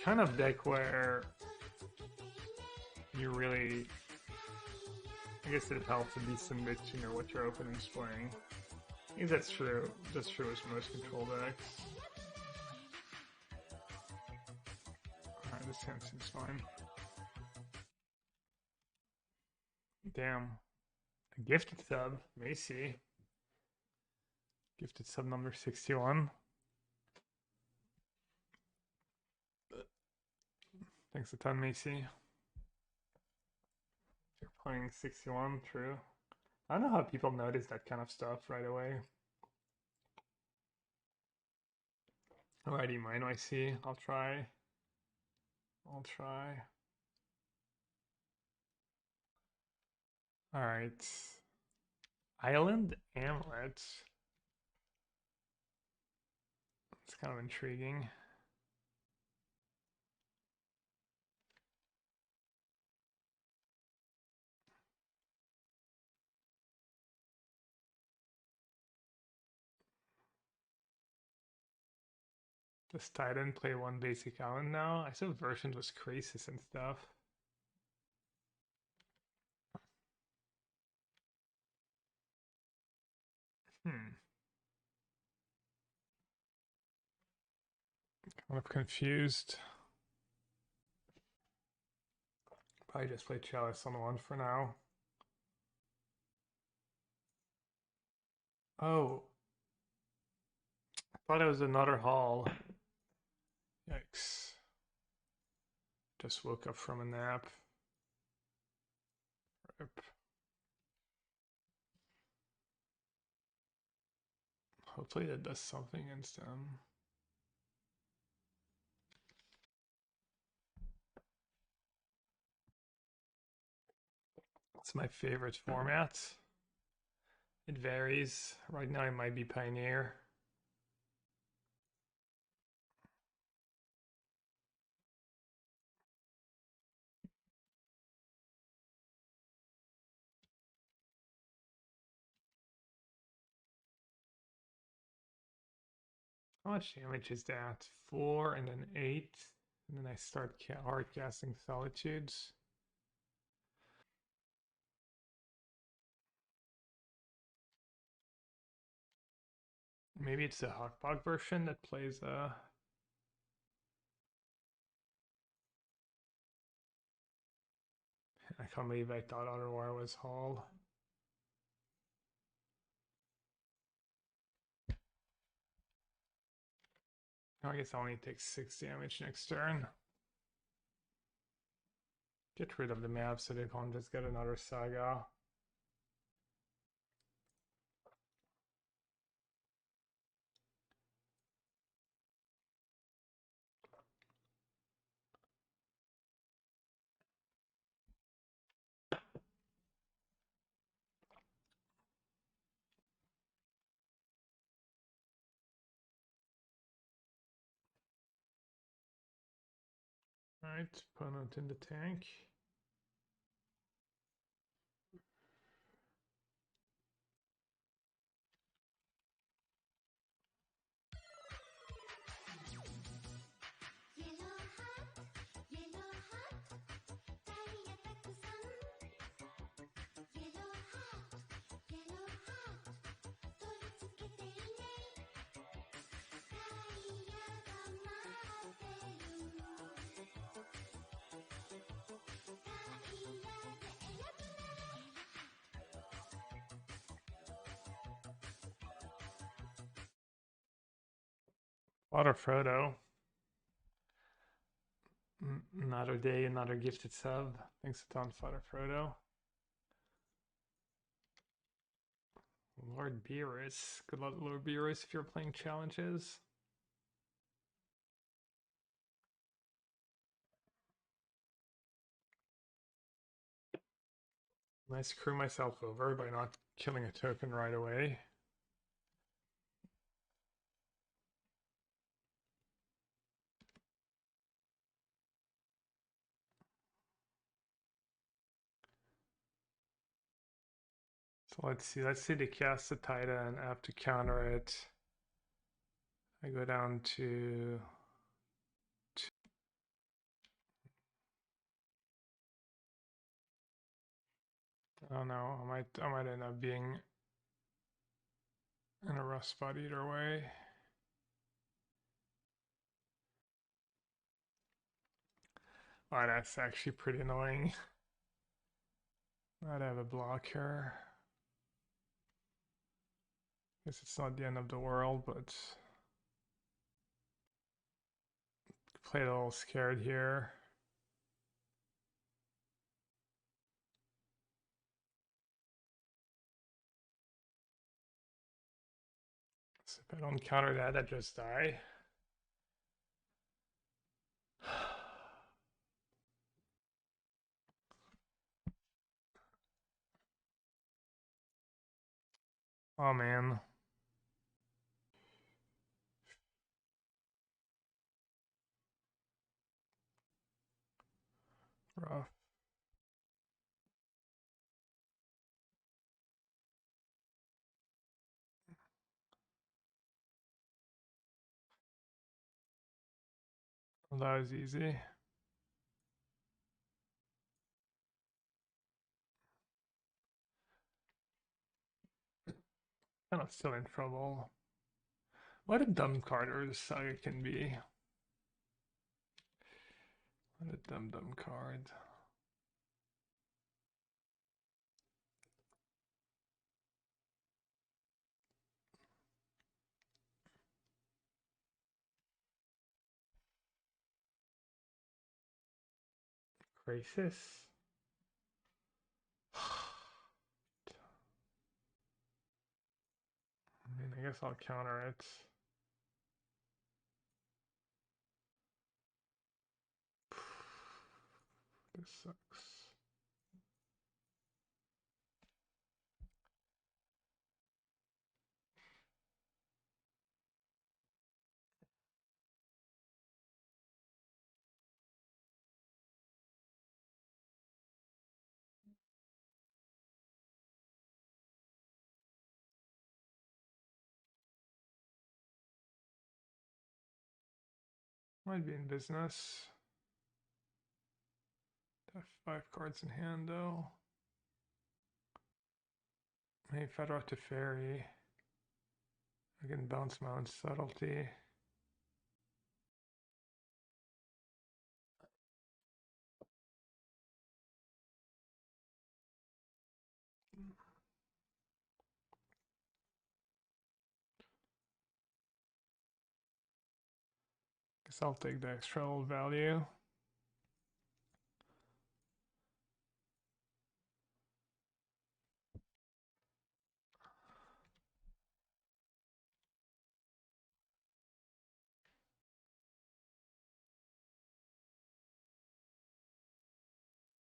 kind of deck where you really, I guess it helps to be submit to know what your opponent's playing. I think that's true. That's true with most control decks. Alright, this hand seems fine. Damn. A gifted sub, Macy. Gifted sub number 61. Thanks a ton, Macy. You're playing 61, true. I don't know how people notice that kind of stuff right away. Alrighty, mine I see. I'll try. Alright. Island Amulet. It's kind of intriguing. Does Titan play one basic island now? I saw versions with Crisis and stuff. Kind of confused. Probably just play Chalice on one for now. Oh. I thought it was another hall. Yikes. Just woke up from a nap. Rip. Hopefully that does something against them. It's my favorite format. It varies. Right now it might be Pioneer. How much damage is that? 4 and then 8. And then I start hard casting Solitudes. Maybe it's the Hawkbog version that plays I can't believe I thought Outer War was Hall. I guess I only take 6 damage next turn. Get rid of the map so they can't just get another Saga. Alright, opponent in the tank. Father Frodo. Another day, another gifted sub. Thanks a ton, Father Frodo. Lord Beerus. Good luck, Lord Beerus, if you're playing challenges. I screw myself over by not killing a token right away. So let's see they cast the Titan, I have to counter it. I go down to I don't know. I might end up being in a rough spot either way. Oh, that's actually pretty annoying. I'd have a block here. Guess it's not the end of the world, but played a little scared here. So if I don't counter that, I just die. Oh man. Rough. Well, that was easy. Kind of still in trouble. What a dumb card Saga can be. What a dumb card. Crisis. I mean, I guess I'll counter it. This sucks. Might be in business. Have 5 cards in hand though. Maybe if I draw to fairy, I can bounce my own subtlety. Guess I'll take the extra old value.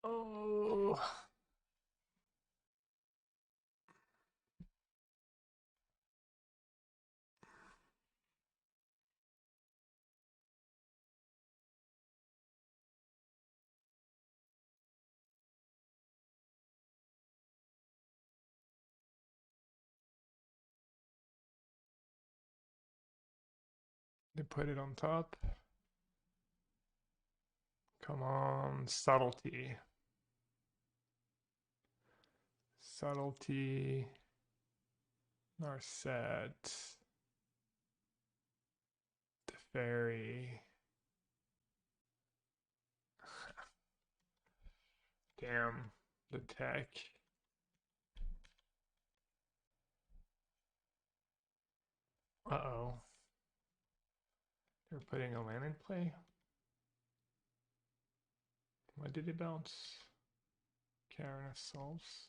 Oh. They put it on top. Come on, subtlety. Subtlety. Narset. The fairy. Damn, the tech. Uh-oh. They're putting a land in play? Why did it bounce? Karen solves.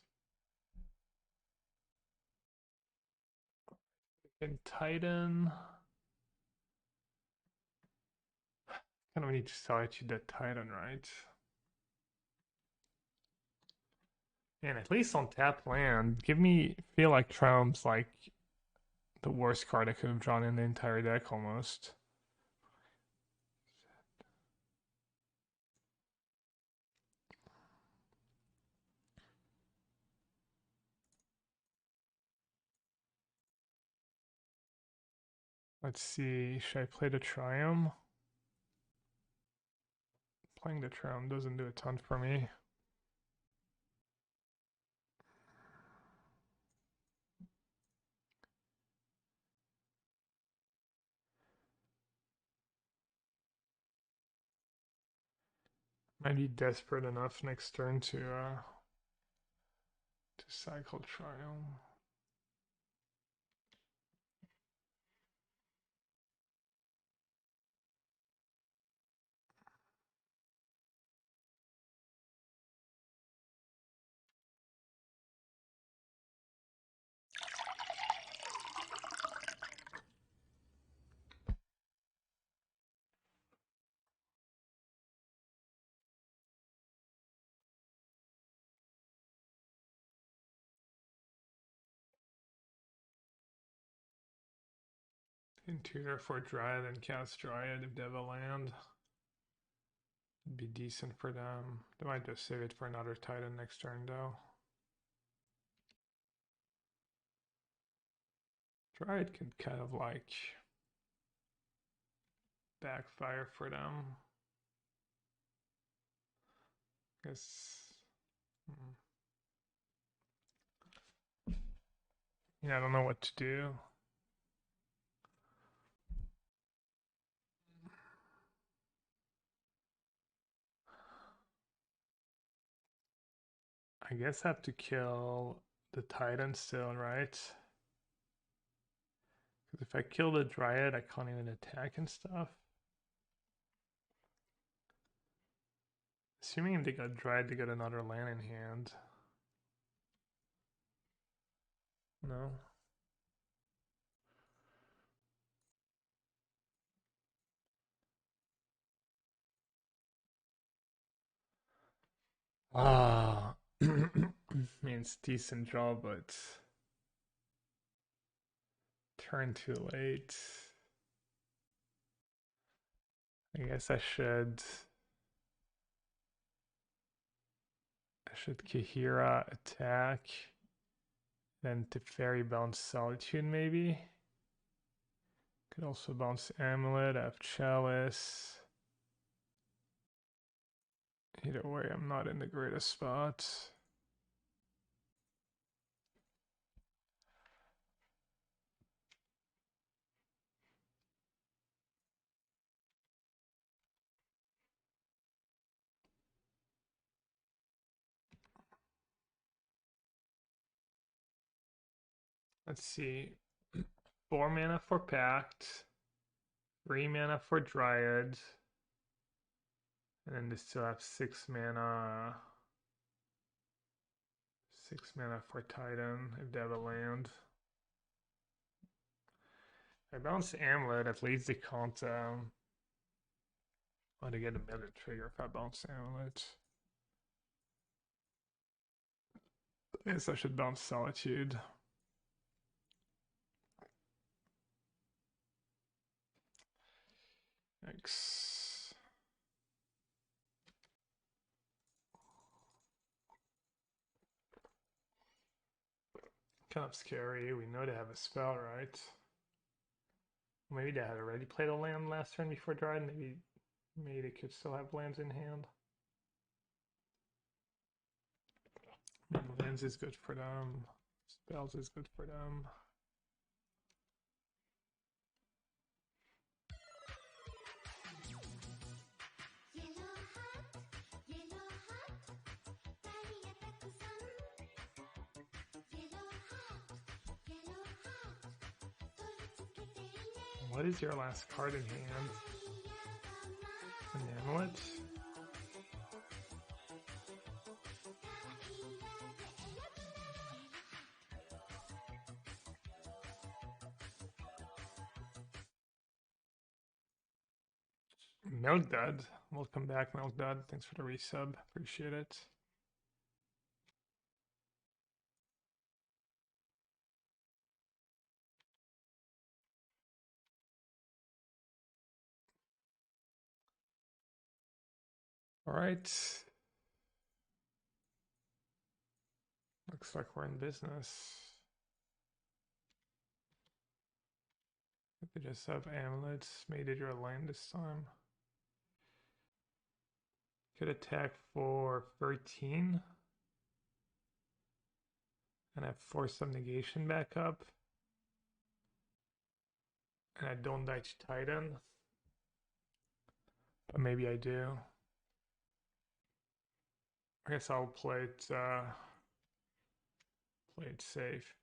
And Titan. Kind of need to sell it to that Titan, right? And at least on tap land, give me feel like Trump's like the worst card I could have drawn in the entire deck almost. Let's see, should I play the Triumph? Playing the Triumph doesn't do a ton for me. Might be desperate enough next turn to cycle trial. Intutor for Dryad and cast Dryad if they have a land. It'd be decent for them. They might just save it for another Titan next turn though. Dryad could kind of like backfire for them. Guess. Yeah, I don't know what to do. I guess I have to kill the Titan still, right? Because if I kill the Dryad, I can't even attack and stuff. Assuming if they got Dryad, they got another land in hand. No. Ah, means decent draw, but turn too late. I guess I should Kahira attack, then Teferi bounce Solitude maybe. Could also bounce Amulet, I have Chalice. Either way, I'm not in the greatest spot. Let's see. 4 mana for Pact, 3 mana for Dryad, and then they still have 6 mana. 6 mana for Titan if they have a land. I bounce Amulet, at least they can't want to get a meta trigger if I bounce Amulet. I guess I should bounce Solitude. Thanks. Kind of scary. We know they have a spell, right? Maybe they had already played a land last turn before Dryad. Maybe they could still have lands in hand. Lands is good for them. Spells is good for them. What is your last card in hand? An amulet? Milk Dud. Welcome back, Milk Dud. Thanks for the resub. Appreciate it. All right. Looks like we're in business. They just have amulets. Made it your land this time. Could attack for 13. And I force some negation back up. And I don't die to Titan. But maybe I do. guess I'll play it safe.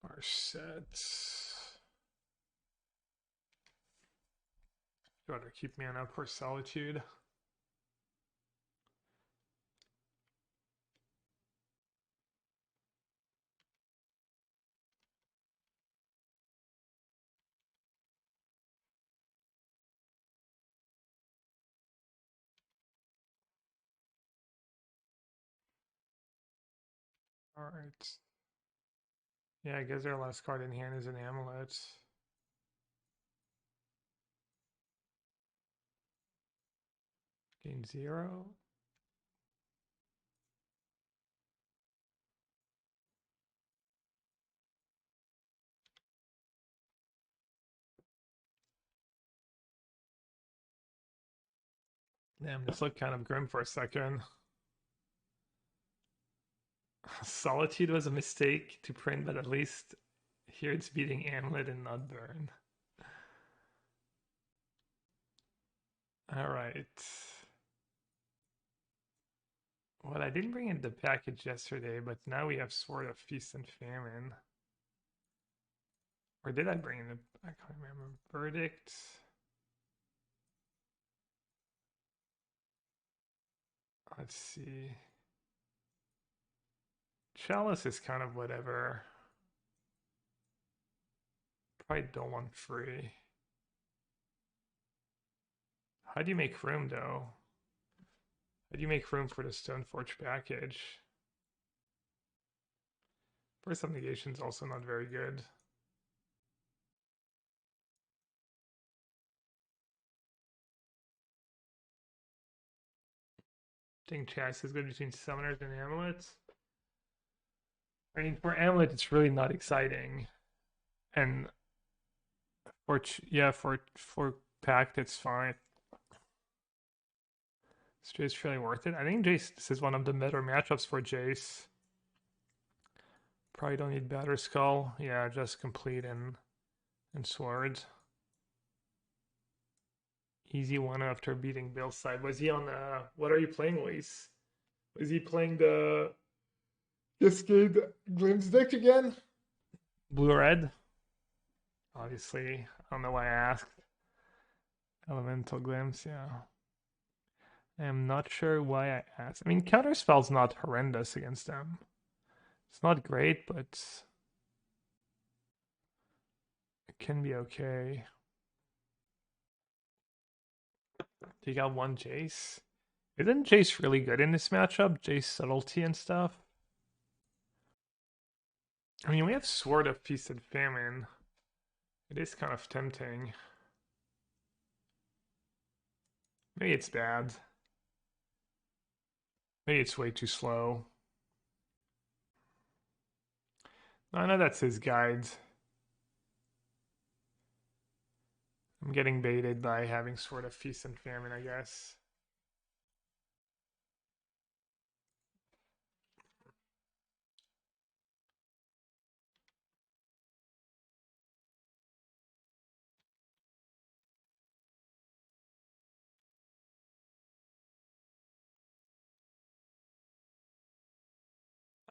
Our sets. Gotta keep mana for Solitude. Alright. Yeah, I guess our last card in hand is an amulet. Gain 0. Damn, this looked kind of grim for a second. Solitude was a mistake to print, but at least here it's beating Amulet and not Burn. Alright. Well, I didn't bring in the package yesterday, but now we have Sword of Feast and Famine. Or did I bring in the... I can't remember. Verdict. Let's see. Chalice is kind of whatever. Probably don't want free. How do you make room, though? How do you make room for the Stoneforge package? First negation is also not very good. I think Chalice is good between Summoners and Amulets. I mean, for Amulet, it's really not exciting. And for Pact, it's fine. Is Jace really worth it? I think Jace, this is one of the better matchups for Jace. Probably don't need Batter Skull. Yeah, just complete and Sword. Easy one after beating Bill's side. Was he on what are you playing, Luis? Was he playing the Cascade Glimpse deck again? Blue-red? Obviously. I don't know why I asked. Elemental Glimpse, yeah. I am not sure why I asked. I mean, Counterspell's not horrendous against them. It's not great, but it can be okay. You got one Jace. Isn't Jace really good in this matchup? Jace subtlety and stuff. I mean, we have Sword of Feast and Famine. It is kind of tempting. Maybe it's bad. Maybe it's way too slow. I know that's his guide. I'm getting baited by having Sword of Feast and Famine, I guess.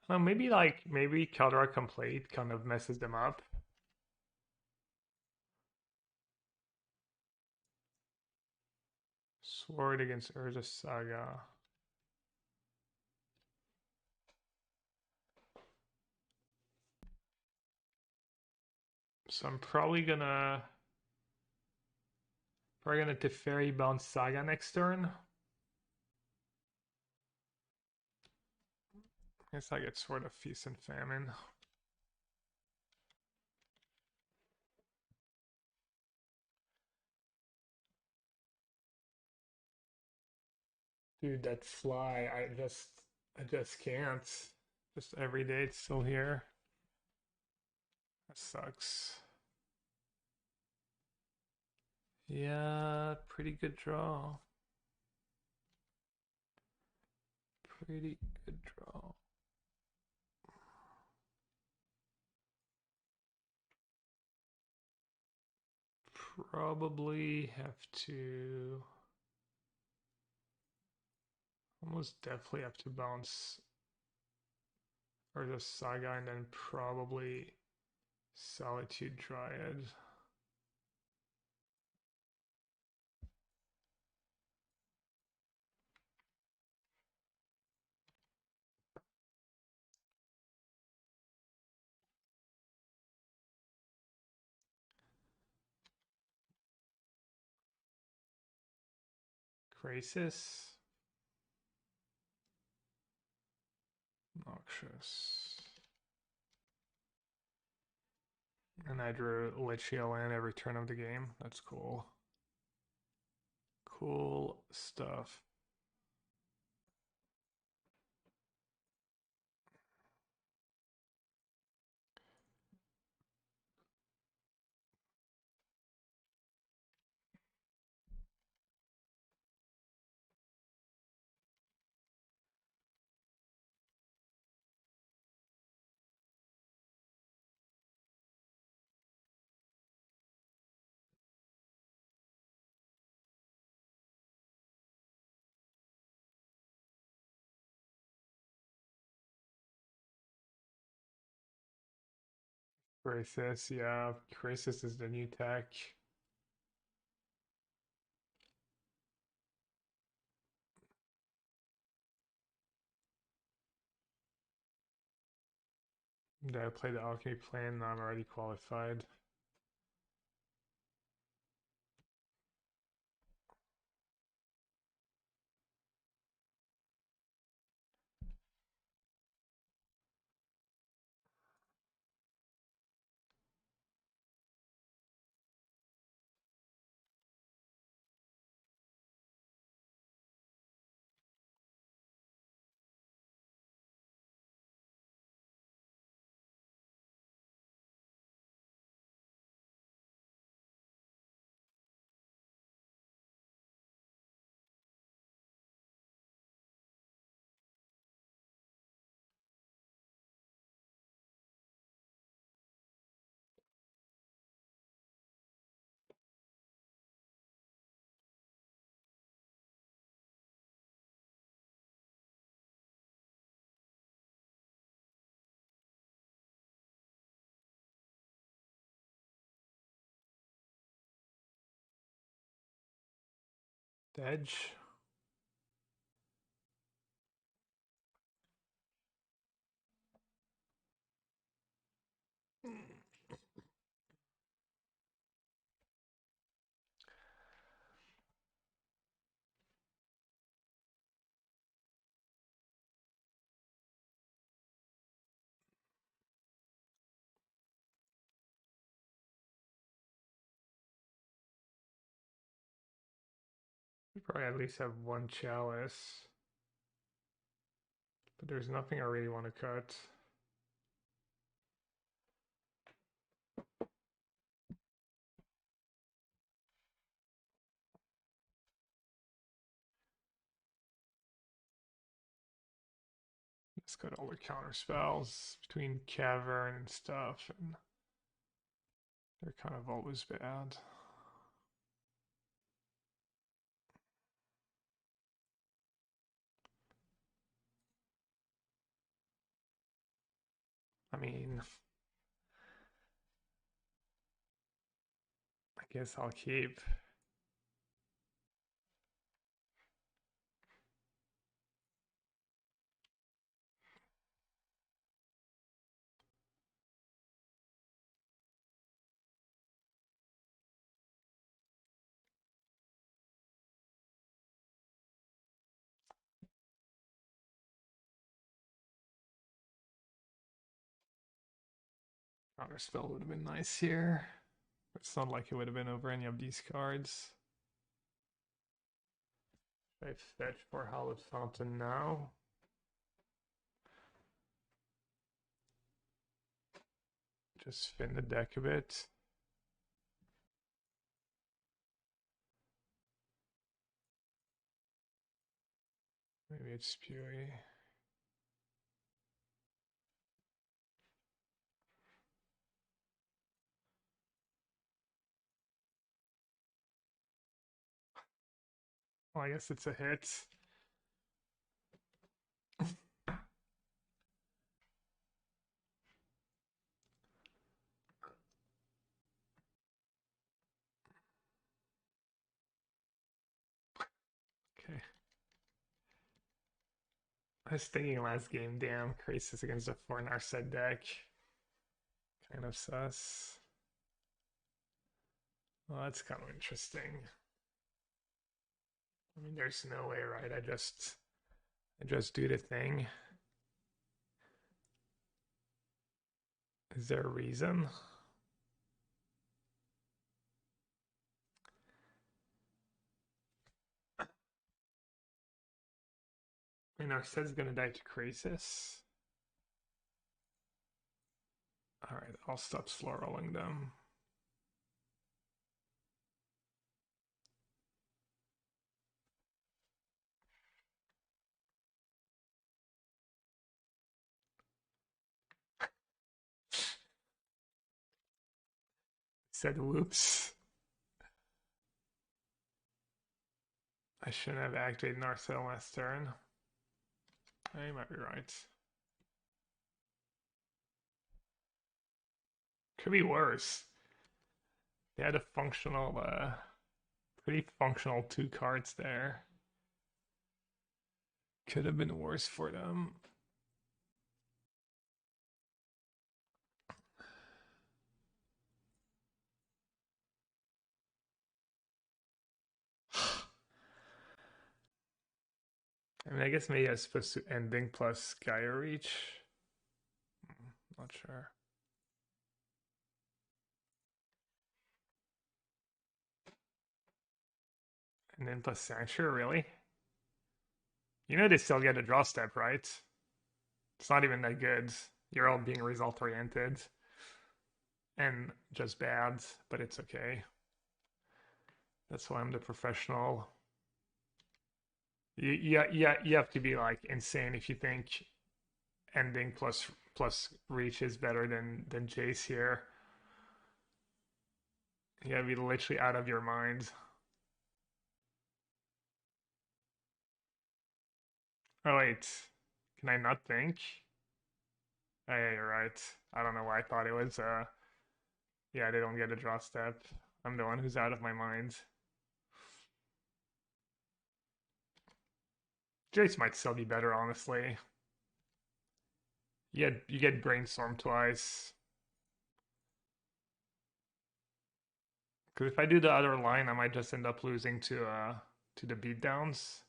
Maybe Caldera Complete kind of messes them up. Sword against Urza Saga. So I'm probably gonna Teferi bounce Saga next turn. Guess I get Sword of Feast and Famine. Dude, that fly, I just can't. Just every day it's still here. That sucks. Yeah, pretty good draw. Pretty good draw. probably have to almost definitely have to bounce or the Saga and then probably Solitude Dryad. Crisis. Noxious. And I drew Lichio in every turn of the game. That's cool. Cool stuff. Crisis, yeah. Crisis is the new tech. Did I play the alchemy plan? I'm already qualified. Edge. We probably at least have one chalice. But there's nothing I really want to cut. Let's cut all the counter spells between Cavern and stuff, and they're kind of always bad. I mean, I guess I'll keep. Counter spell would have been nice here. It's not like it would have been over any of these cards. I fetch for Hallowed Fountain now. Just spin the deck a bit. Maybe it's Spewy. Well, I guess it's a hit. Okay. I was thinking last game, damn, Crisis against a 4 Narset deck. Kind of sus. Well, that's kind of interesting. I mean, there's no way, right? I just do the thing. Is there a reason? And Narset's gonna die to Crisis. Alright, I'll stop slow rolling them. Said whoops. I shouldn't have activated Narset last turn. You might be right. Could be worse. They had a functional, pretty functional 2 cards there. Could have been worse for them. I mean, I guess maybe I was supposed to ending plus Gaia Reach. Not sure. And then plus Sanctuary, really? You know they still get a draw step, right? It's not even that good. You're all being result oriented. And just bad, but it's okay. That's why I'm the professional. You have to be like insane if you think ending plus reach is better than Jace here. You gotta be literally out of your mind. Oh wait, can I not think? Oh yeah, you're right. I don't know why I thought it was yeah, they don't get a draw step. I'm the one who's out of my mind. Jace might still be better, honestly. You get brainstorm twice. Because if I do the other line, I might just end up losing to the beatdowns.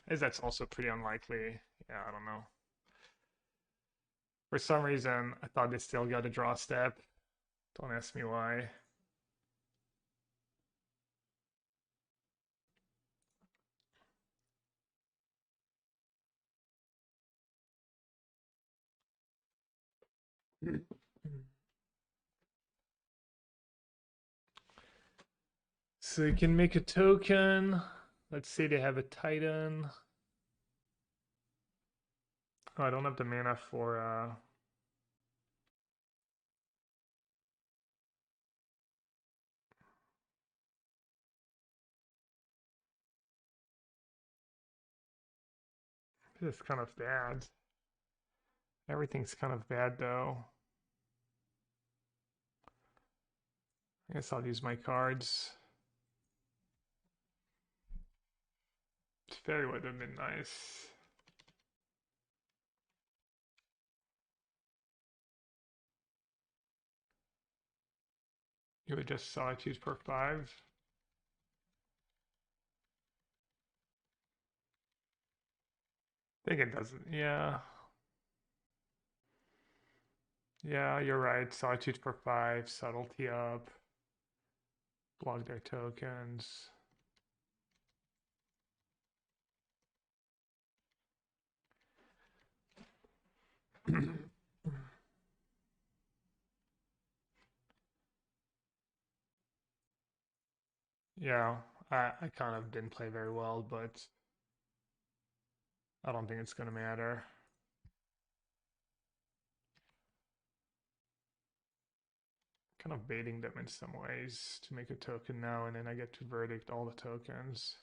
As that's also pretty unlikely. Yeah, I don't know. For some reason, I thought they still got a draw step. Don't ask me why. So you can make a token. Let's say they have a Titan. Oh, I don't have the mana for this is kind of bad. Everything's kind of bad though. I guess I'll use my cards. Fairy would have been nice. You would just saw I choose per 5. I think it doesn't. Yeah. Yeah, you're right. Solitude for 5, subtlety up, block their tokens. Yeah, I kind of didn't play very well, but I don't think it's gonna matter. Kind of baiting them in some ways to make a token now, and then I get to verdict all the tokens.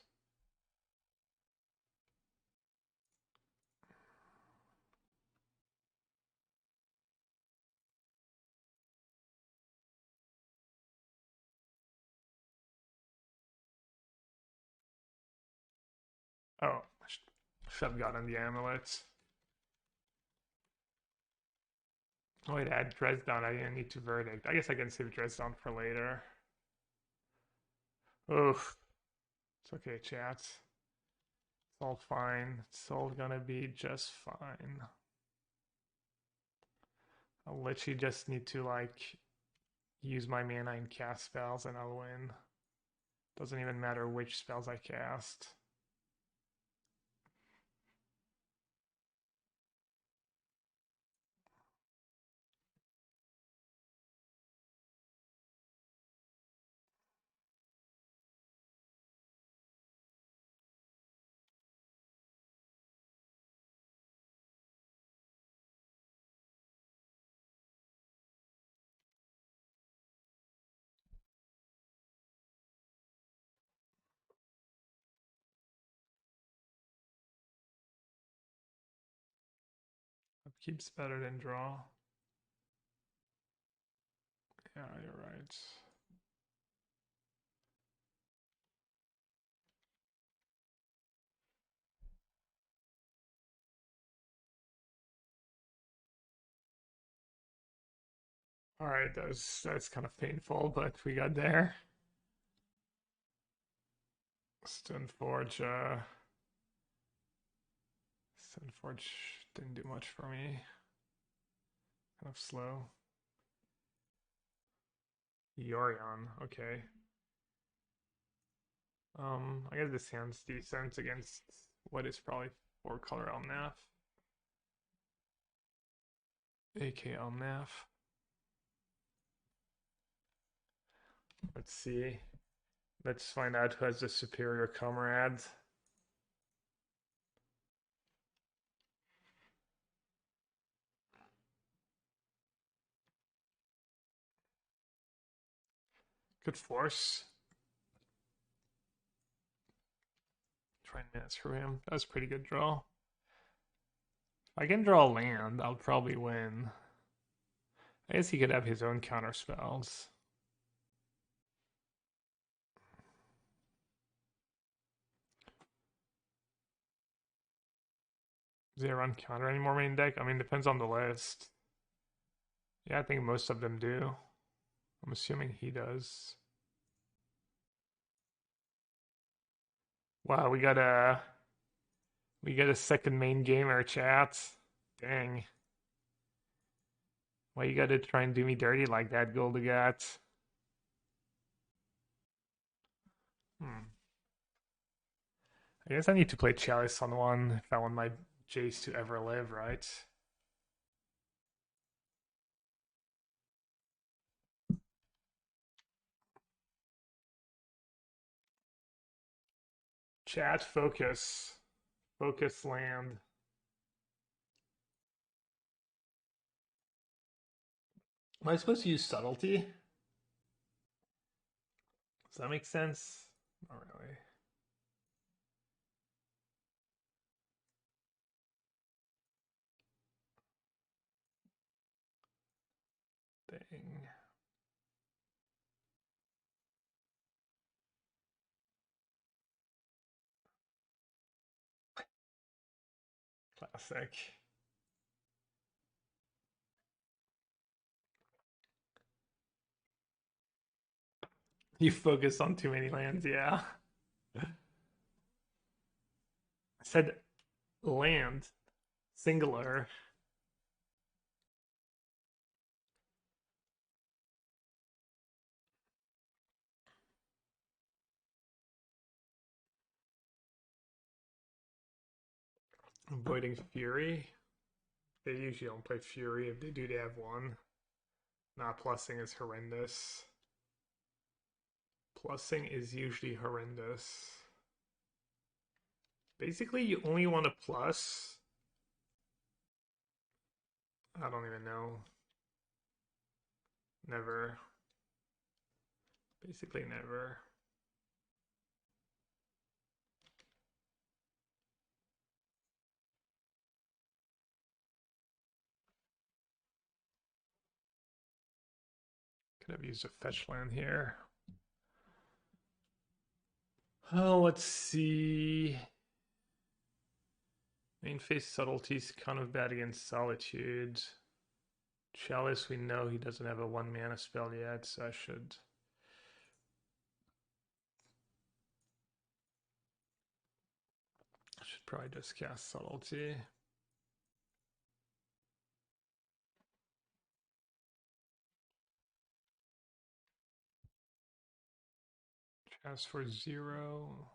Oh, should have gotten the amulet. Oh, wait, add Dresden. I didn't need to verdict. I guess I can save Dresden for later. Oof. It's okay, chat. It's all fine. It's all gonna be just fine. I'll literally just need to, like, use my mana and cast spells and I'll win. Doesn't even matter which spells I cast. Keeps better than draw. Yeah, you're right. All right, that's kind of painful, but we got there. Stoneforge, Stoneforge didn't do much for me. Kind of slow. Yorion, okay. I guess this hand's decent against what is probably 4-color Elnaf. AK Elnaf. Let's see. Let's find out who has the superior comrade. Good force. Try and minutes for him. That was a pretty good draw. If I can draw land, I'll probably win. I guess he could have his own counter spells. Does he run counter anymore main deck? I mean, depends on the list. Yeah, I think most of them do. I'm assuming he does. Wow, we got a second main gamer, chat. Dang. Why you gotta try and do me dirty like that, Goldagat? I guess I need to play Chalice on one if I want my Jace to ever live, right? Chat, focus. Focus land. Am I supposed to use subtlety? Does that make sense? Not really. Dang. Classic. You focus on too many lands, yeah. I said land, singular. Avoiding Fury. They usually don't play Fury. If they do, they have one. Not plussing is horrendous. Plussing is usually horrendous. Basically, you only want to plus. I don't even know. Never. Basically, never. Could have used a fetch land here. Oh, let's see. Main phase subtlety is kind of bad against Solitude. Chalice, we know he doesn't have a 1-mana spell yet, so I should probably just cast Subtlety. Chalice for 0.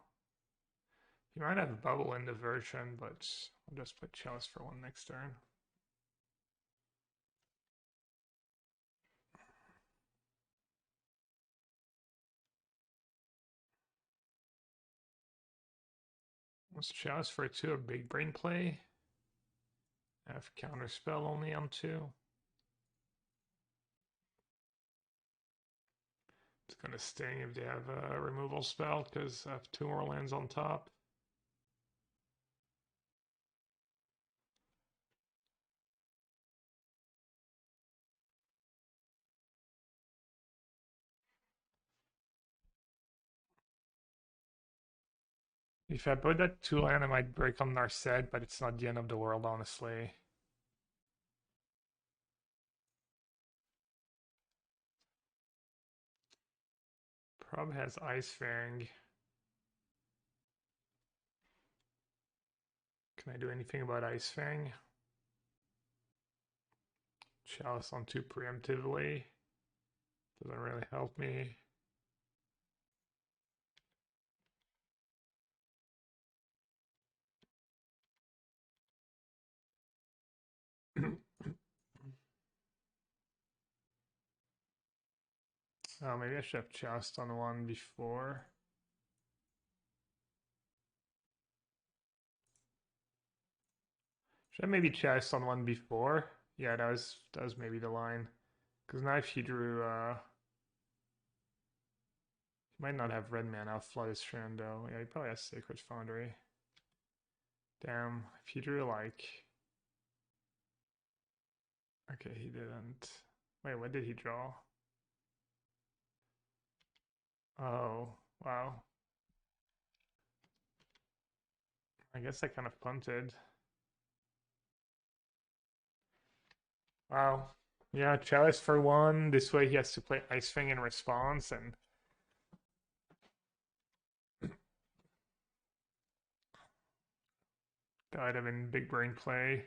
He might have a bubble in the version, but I'll just play Chalice for 1 next turn. Was Chalice for 2 a big brain play? I have counterspell only on 2. It's gonna sting if they have a removal spell because I have 2 more lands on top. If I put that 2 land, I might break on Narset, but it's not the end of the world, honestly. Prob has Ice Fang. Can I do anything about Ice Fang? Chalice on 2 preemptively. Doesn't really help me. Oh, maybe I should have Chast on 1 before. Should I maybe Chast on 1 before? Yeah, that was maybe the line. Because now if he drew, he might not have red mana off Flood Strand though. Yeah, he probably has Sacred Foundry. Damn, if he drew like... Okay, he didn't. Wait, what did he draw? Oh, wow. I guess I kind of punted. Wow. Yeah, Chalice for 1. This way he has to play Ice Fang in response, and that would have been big brain play.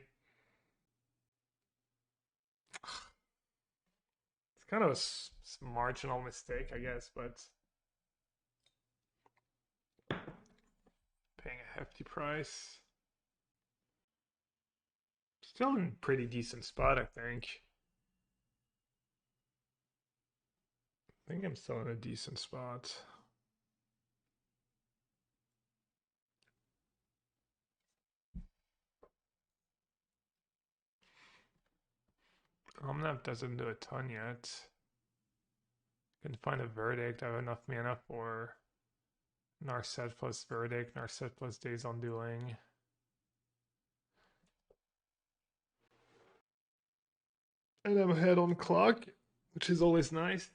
It's kind of a marginal mistake, I guess, but paying a hefty price. Still in pretty decent spot, I think. I think I'm still in a decent spot. Omnath doesn't do a ton yet. Can find a verdict. I have enough mana for Narset plus verdict, Narset plus Days Undoing. And I'm ahead on clock, which is always nice.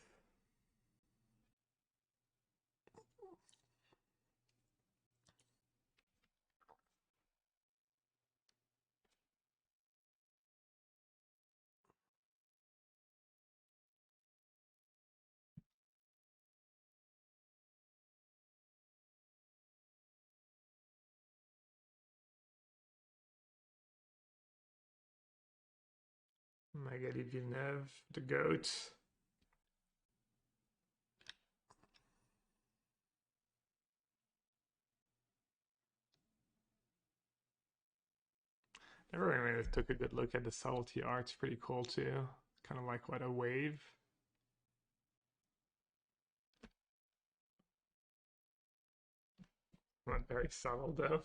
Magali Villeneuve, the GOAT. Never really took a good look at the subtlety art. It's pretty cool too. Kind of like what a wave. Not very subtle though.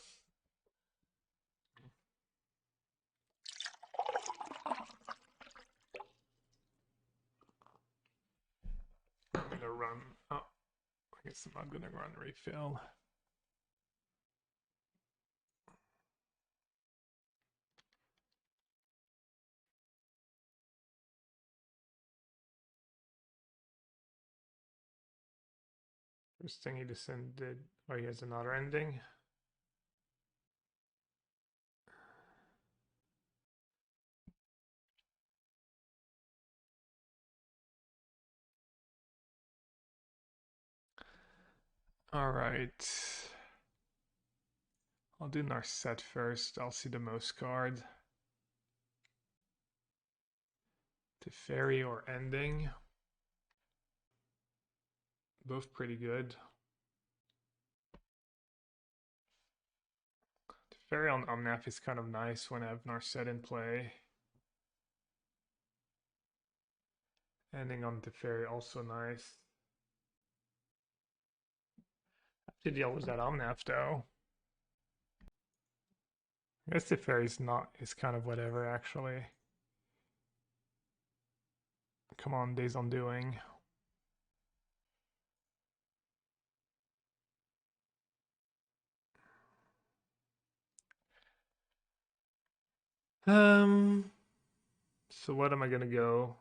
I'm gonna run. Oh, I guess I'm not gonna run refill. First thing he descended. Oh, he has another ending. All right. I'll do Narset first. I'll see the most card. Teferi or Ending. Both pretty good. Teferi on Omnath is kind of nice when I have Narset in play. Ending on Teferi also nice. I have to deal with that Omnath though. I guess Teferi's not is kind of whatever actually. Come on, Days Undoing. So what am I gonna go?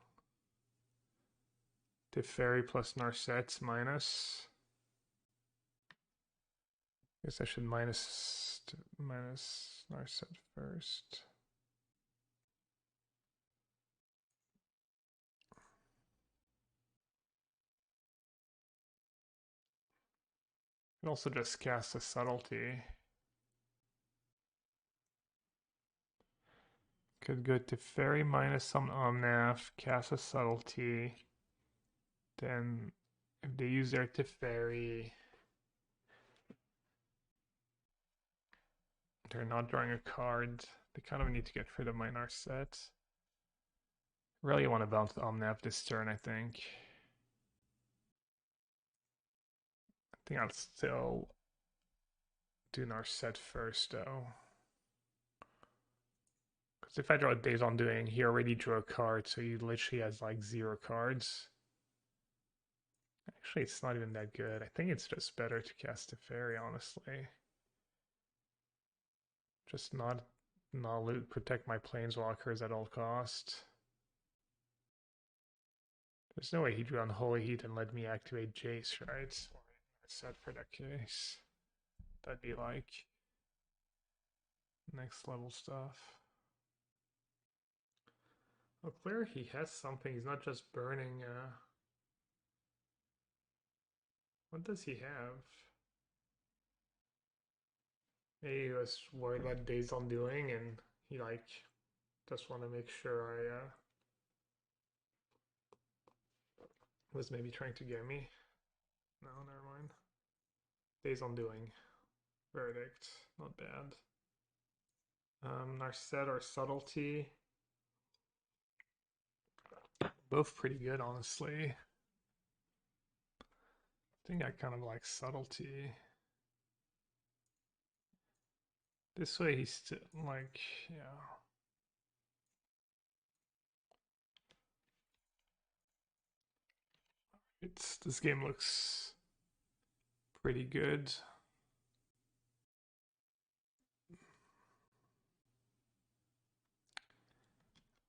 Teferi plus Narset minus. Guess I should minus Narset first. I can also just cast a subtlety. Could go Teferi minus some Omnath, cast a subtlety. Then if they use their Teferi, they're not drawing a card. They kind of need to get rid of my Narset. Really want to bounce the Omnath this turn, I think. I think I'll still do Narset first, though. Because if I draw Days Undoing, he already drew a card, so he literally has like 0 cards. Actually, it's not even that good. I think it's just better to cast a fairy, honestly. Just not protect my planeswalkers at all cost. There's no way he drew Unholy Heat and let me activate Jace, right? I said for that case. That'd be like next level stuff. Oh, clear he has something. He's not just burning. What does he have? Maybe he was worried about Days Undoing and he like just want to make sure I was maybe trying to get me. No, never mind. Days Undoing. Verdict. Not bad. Narset or Subtlety. Both pretty good, honestly. I think I kind of like Subtlety. This way he's still like, yeah. This game looks pretty good.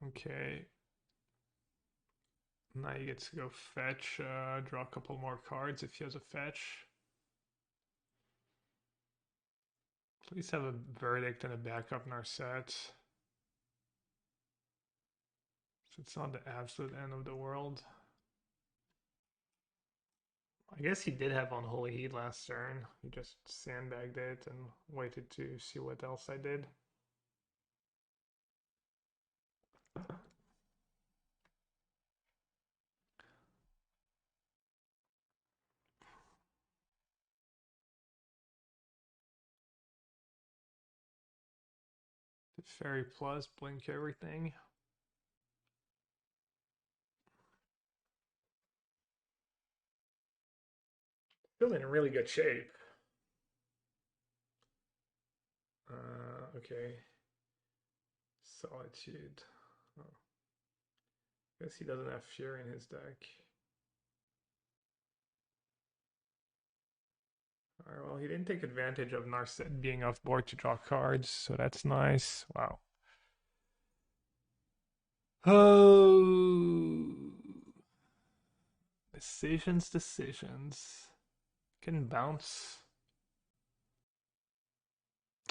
Okay. Now you get to go fetch, draw a couple more cards if he has a fetch. Please have a Verdict and a backup Narset. So it's not the absolute end of the world. I guess he did have Unholy Heat last turn. He just sandbagged it and waited to see what else I did. The Fairy Plus, blink everything. Feeling in really good shape. Okay. Solitude. Oh. Guess he doesn't have Fury in his deck. Alright, well, he didn't take advantage of Narset being off board to draw cards, so that's nice. Wow. Oh. Decisions. Can bounce.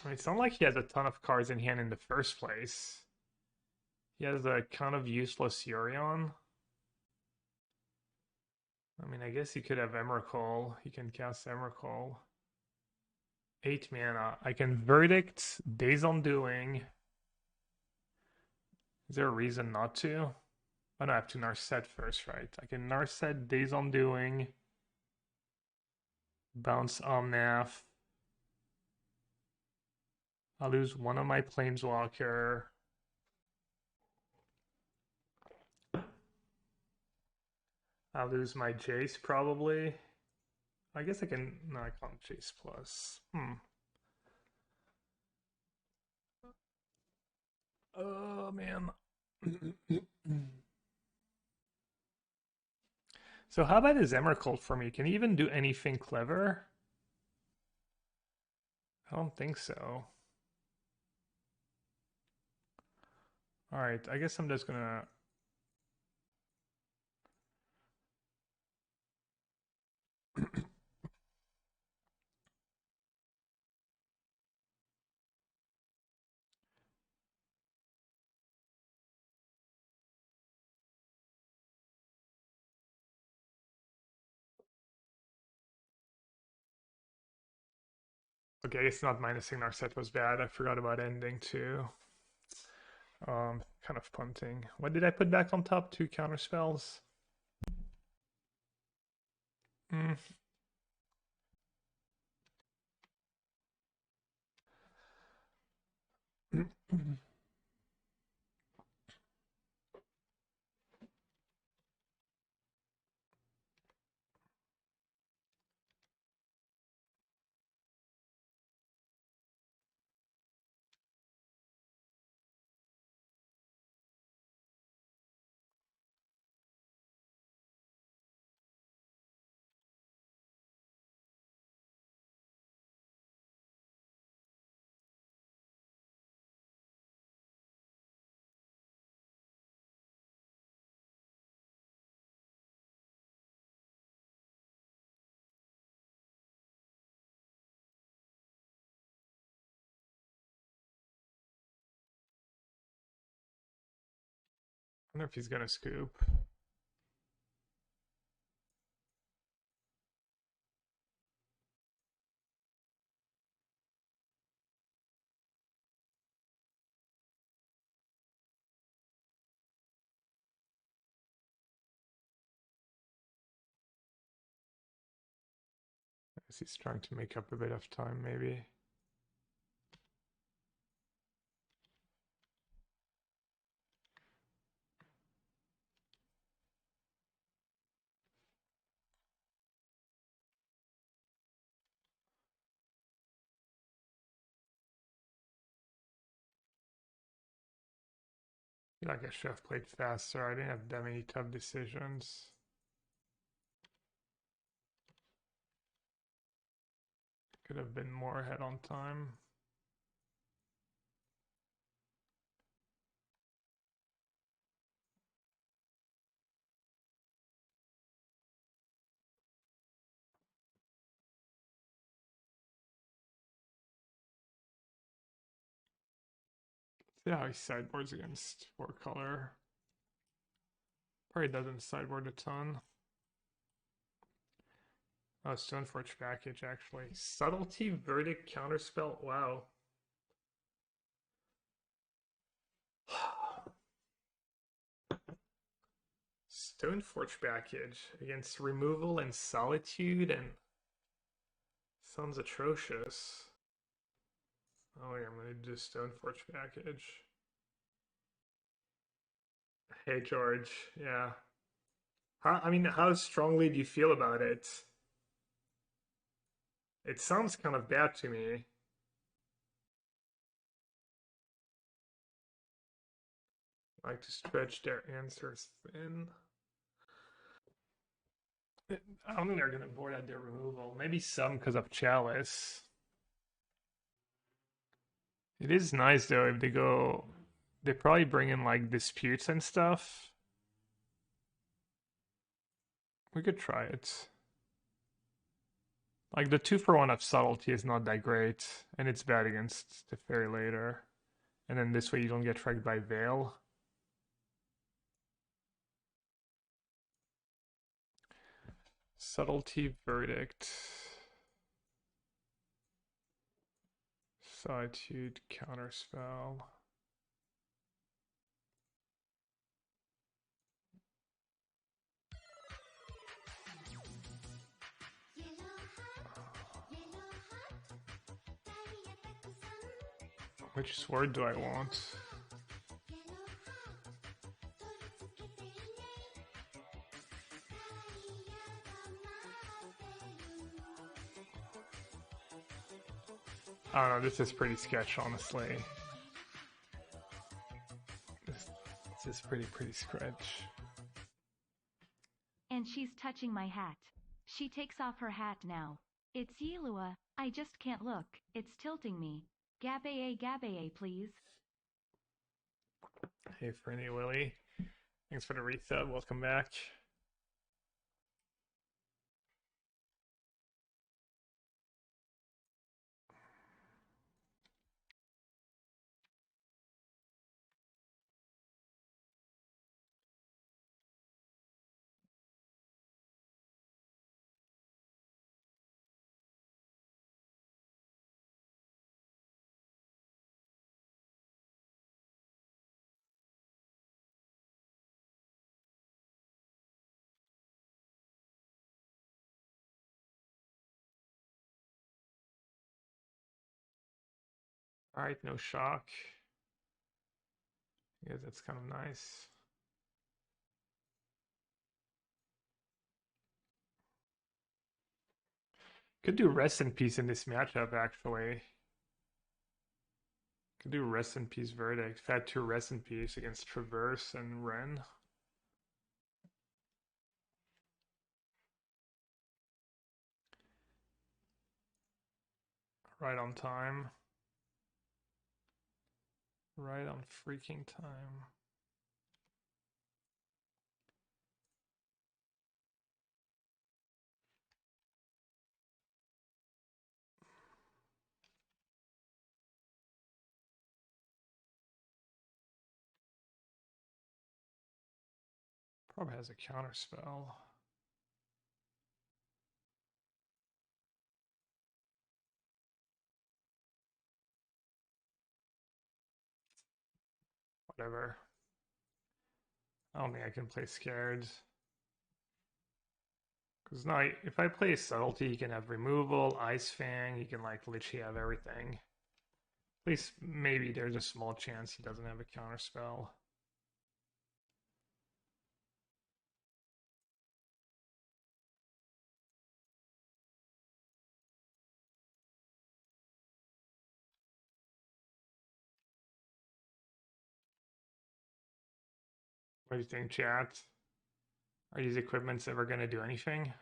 I mean, it's not like he has a ton of cards in hand in the first place. He has a kind of useless Yorion. I mean, I guess you could have Emrakul. You can cast Emrakul. 8 mana. I can Verdict, Days Undoing. Is there a reason not to? Oh no, I have to Narset first, right? I can Narset, Days Undoing, bounce Omnath. I'll lose one of my Planeswalker. I'll lose my Jace probably. I guess I can. No, I can't Jace plus. Oh man. So how about his Emrakul for me? Can he even do anything clever? I don't think so. Alright, I guess I'm just gonna... Okay, I guess not minusing Narset was bad. I forgot about ending too. Kind of punting. What did I put back on top? 2 counter spells? Hmm. I wonder if he's gonna scoop. I guess he's trying to make up a bit of time, maybe. I feel like I should have played faster. I didn't have that many tough decisions. Could have been more ahead on time. See how he sideboards against 4 color. Probably doesn't sideboard a ton. Oh, Stoneforge package actually. Subtlety, Verdict, Counterspell. Wow. Stoneforge package against removal and solitude and sounds atrocious. Oh yeah, I'm gonna do Stoneforge package. Hey George, yeah. I mean, how strongly do you feel about it? It sounds kind of bad to me. I like to stretch their answers thin. I don't think they're gonna board at their removal. Maybe some because of Chalice. It is nice though if they go. They probably bring in like disputes and stuff. We could try it. Like the 2-for-1 of subtlety is not that great, and it's bad against the fairy later. And then this way you don't get tracked by Veil. Subtlety verdict. Solitude counterspell. Which sword do I want? I don't know, this is pretty sketch, honestly. This is pretty sketch. And she's touching my hat. She takes off her hat now. It's yellowhat. I just can't look. It's tilting me. Gabaye, please. Hey, Fernie Willie. Thanks for the reset. Welcome back. Alright, no shock. Yeah, that's kind of nice. Could do rest in peace in this matchup, actually. Could do rest in peace verdict. If I had two rest in peace against Traverse and Ren. Right on time. Right on freaking time. Probably has a counter spell. Whatever. I don't think I can play scared. Because now, if I play subtlety, he can have removal, ice fang, he can like literally have everything. At least maybe there's a small chance he doesn't have a counter spell. What do you think, chat? Are these equipments ever going to do anything?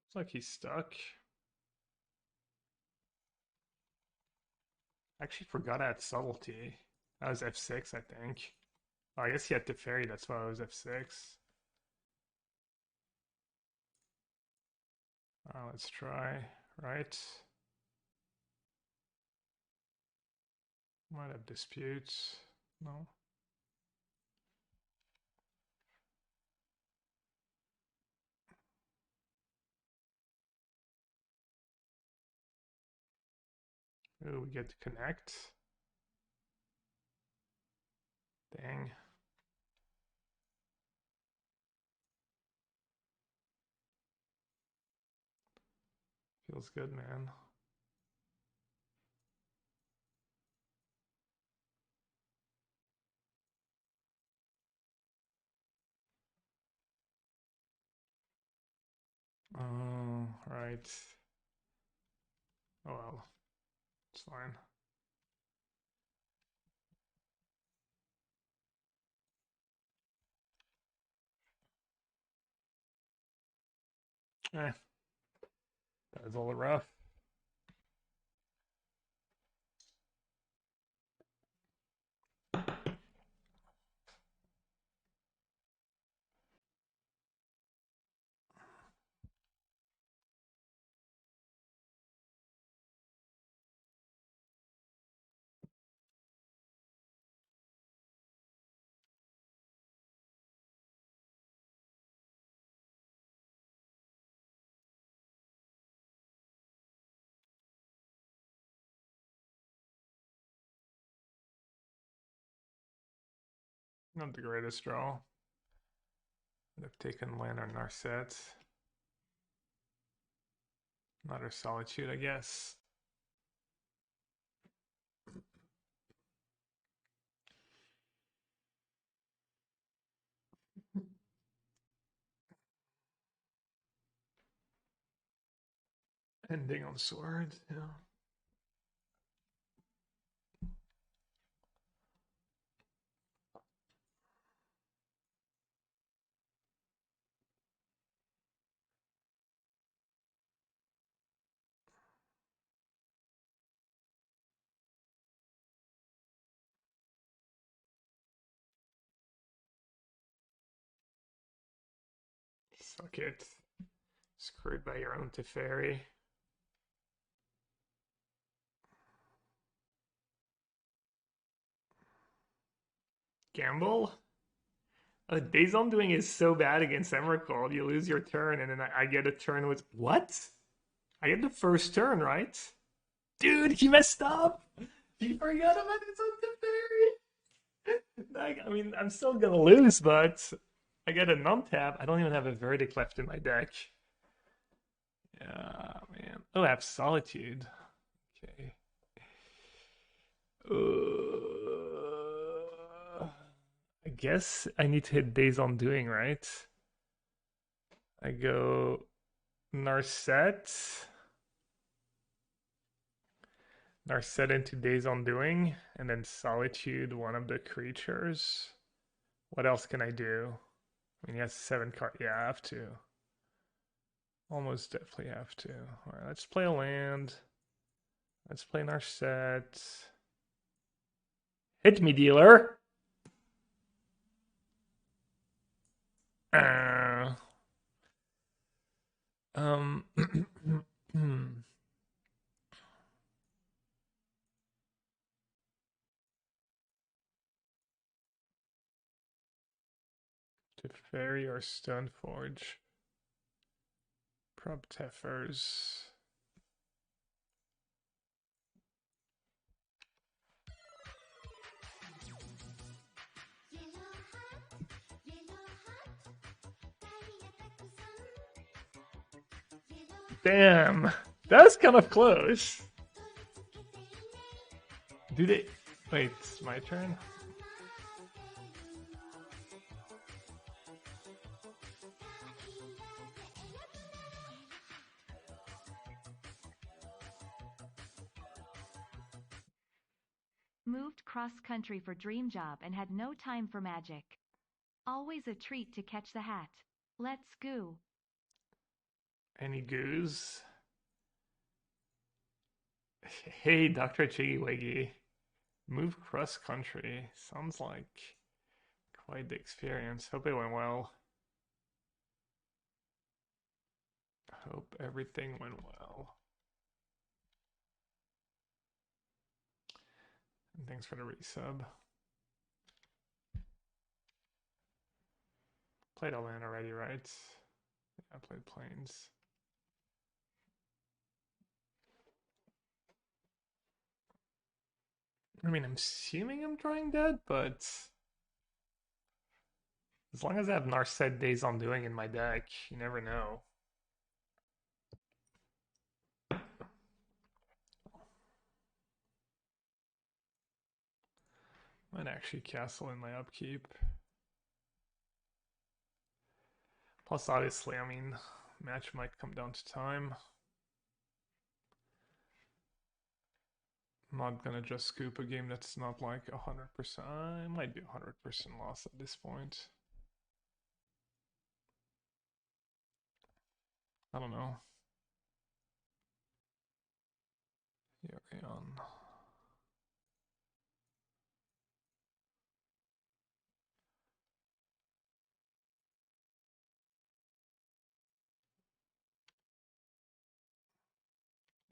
Looks like he's stuck. I actually forgot I had subtlety. That was F6, I think. Oh, I guess he had to ferry, that's why it was F6. Let's try, right? Might have disputes. No. Ooh, we get to connect. Dang. Feels good, man. Oh, right. Oh well. It's fine. Eh. That was all rough. Not the greatest draw. Would have taken land on Narset. Another Solitude, I guess. Ending on Sword, yeah. Suck it. Screwed by your own Teferi. Gamble? Days I'm doing is so bad against Emrakul. You lose your turn, and then I get a turn with... What? I get the first turn, right? Dude, he messed up! He forgot about his own Teferi! Like, I mean, I'm still gonna lose, but... I get a non-tap. I don't even have a Verdict left in my deck. Yeah, man. Oh, I have Solitude. Okay. I guess I need to hit Days Undoing, right? I go Narset. Narset into Days Undoing, and then Solitude one of the creatures. What else can I do? I mean, he has 7 cards. Yeah, I have to. Almost definitely have to. Alright, let's play a land. Let's play Narset. Hit me, dealer! Teferi or Stoneforge? Prob Teffers. Damn, that was kind of close. Do they... Wait, it's my turn? Moved cross-country for dream job and had no time for magic. Always a treat to catch the hat. Let's go. Any goos? Hey, Dr. Chiggy Move cross country. Sounds like quite the experience. Hope it went well. Hope everything went well. And thanks for the resub. Played all in already, right? Yeah, I played Plains. I mean, I'm assuming I'm drawing dead, but as long as I have Narset Days Undoing in my deck, you never know. Might actually castle in my upkeep. Plus, obviously, I mean, match might come down to time. I'm not gonna just scoop a game that's not like 100%. It might be 100% loss at this point. I don't know. Yeah, on.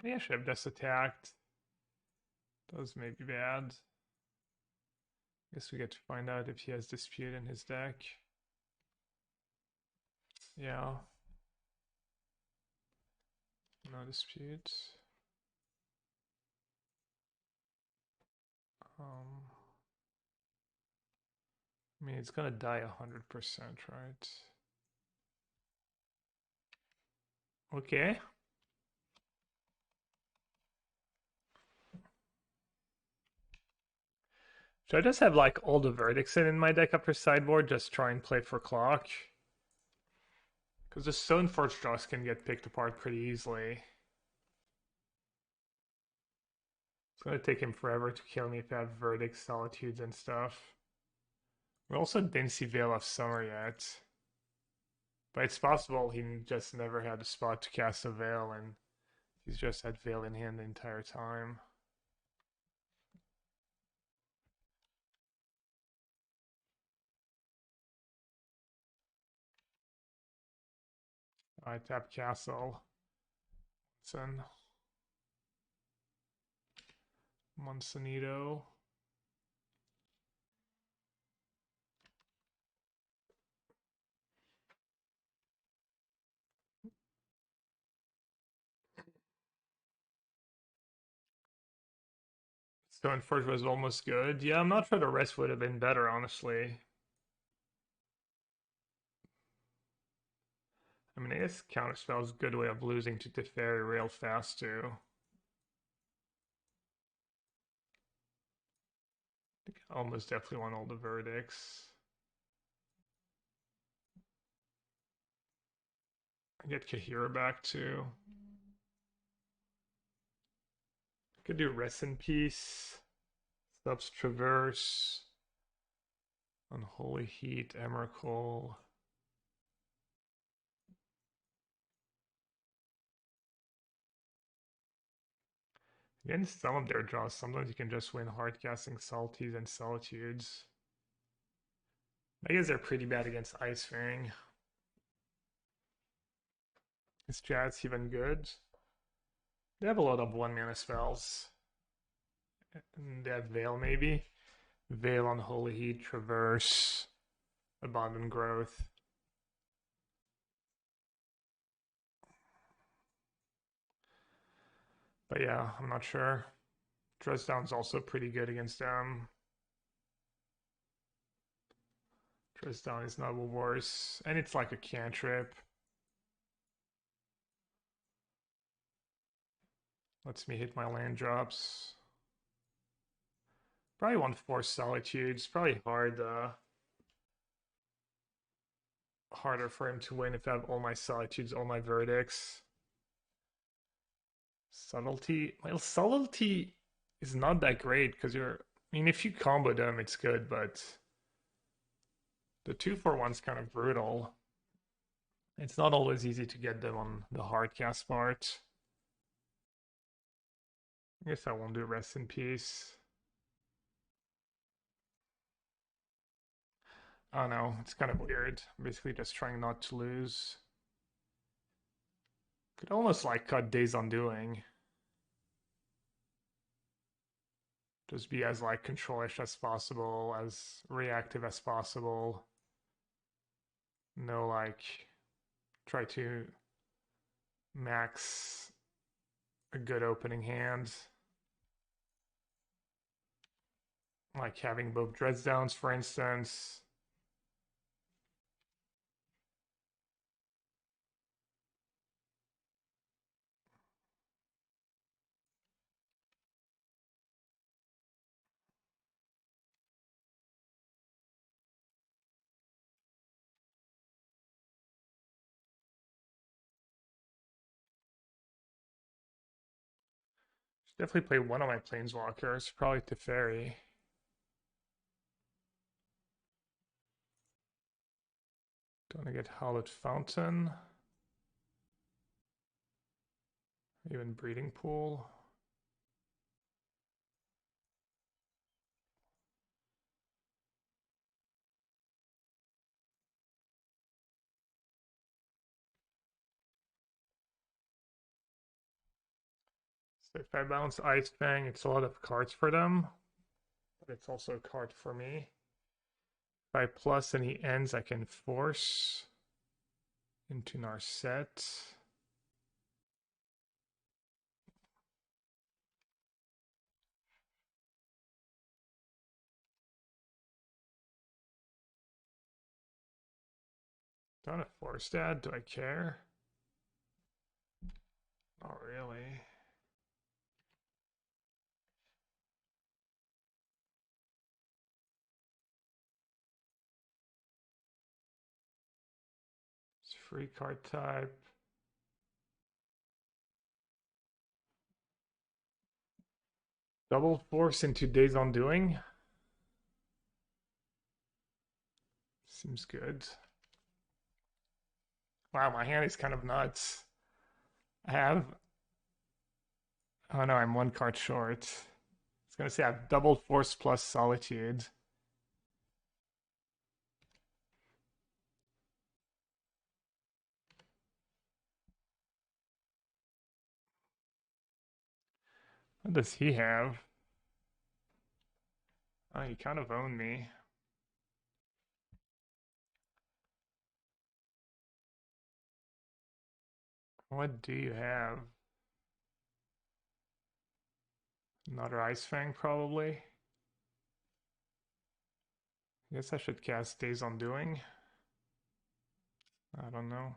Yeah, I should have just attacked. Those may be bad. Guess we get to find out if he has Dispute in his deck. Yeah. No Dispute. Um, I mean, it's gonna die 100%, right? Okay. Should I just have like all the verdicts in my deck after sideboard? Just try and play for clock? Because the Stoneforge draws can get picked apart pretty easily. It's gonna take him forever to kill me if I have verdicts, solitudes, and stuff. We also didn't see Veil of Summer yet. But it's possible he just never had a spot to cast a Veil and he's just had Veil in hand the entire time. I tap Castle. Then Monsanito. Stoneforge was almost good. Yeah, I'm not sure the rest would have been better, honestly. I mean, I guess Counterspell is a good way of losing to Teferi real fast, too. I almost definitely want all the verdicts. I get Kahira back, too. Could do Rest in Peace. Subs Traverse. Unholy Heat, Emrakul. Against some of their draws, sometimes you can just win hard casting Salties and Solitudes. I guess they're pretty bad against Ice Fang. Is Jazz even good? They have a lot of 1-mana spells. And they have Veil, maybe. Veil, Unholy Heat, Traverse, Abundant Growth. But yeah, I'm not sure. Dresdown's also pretty good against them. Dresdown is not worse. And it's like a cantrip. Lets me hit my land drops. Probably want Force Solitudes. Probably harder for him to win if I have all my Solitudes, all my Verdicts. Subtlety. Well, Subtlety is not that great because I mean, if you combo them, it's good, but the 2-for-1's kind of brutal. It's not always easy to get them on the hard cast part. I guess I won't do Rest in Peace. I don't know, it's kind of weird. I'm basically just trying not to lose. Could almost like cut Days Undoing. Just be as like controlish as possible, as reactive as possible. No, like try to max a good opening hand. Like having both Dresdowns, for instance. Should definitely play one of my Planeswalkers, probably Teferi. Don't want to get Hallowed Fountain. Even Breeding Pool. So if I bounce Ice Fang, it's a lot of cards for them. But it's also a card for me. If I plus and he ends, I can force into Narset. Trying to force that. Do I care? Not really. It's free card type. Double force into Days Undoing. Seems good. Wow, my hand is kind of nuts. I have. Oh no, I'm one card short. I was gonna say I have double force plus solitude. What does he have? Oh, you kind of own me. What do you have? Another Ice Fang, probably. I guess I should cast Days Undoing. I don't know.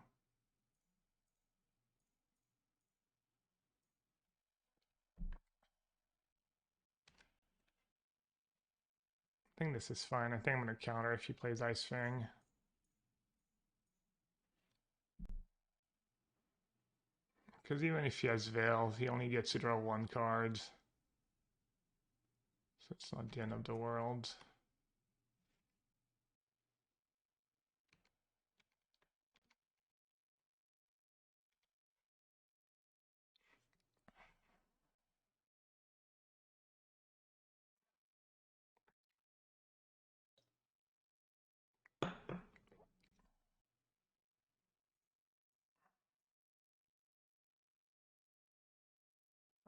I think this is fine. I think I'm going to counter if he plays Ice Fang. Because even if he has Veil, he only gets to draw one card. So it's not the end of the world.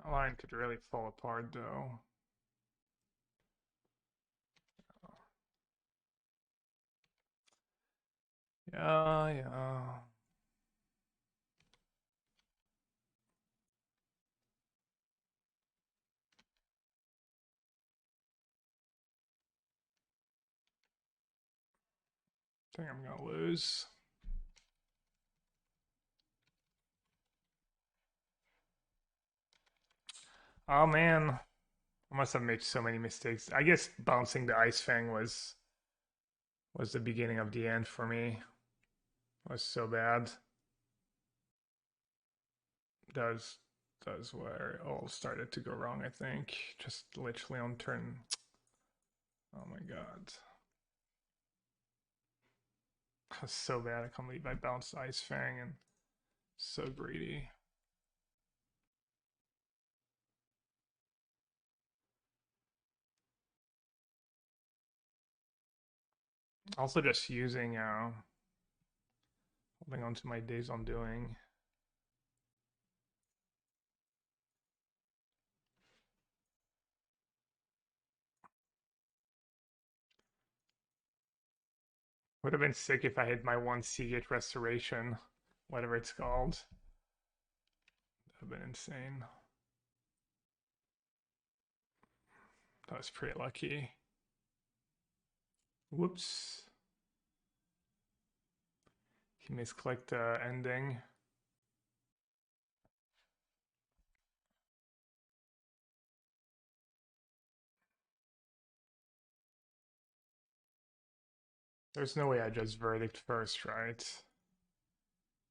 A line could really fall apart though. Yeah, yeah. I think I'm gonna lose. Oh man, I must have made so many mistakes. I guess bouncing the Ice Fang was the beginning of the end for me. It was so bad. That was where it all started to go wrong, I think. Just literally on turn. Oh my god. That was so bad. I can't believe I bounced Ice Fang and so greedy. Also just using holding on to my Days Undoing. Would have been sick if I had my one Seagate Restoration, whatever it's called. That would have been insane. That was pretty lucky. Whoops. He misclicked the ending. There's no way I just verdict first, right?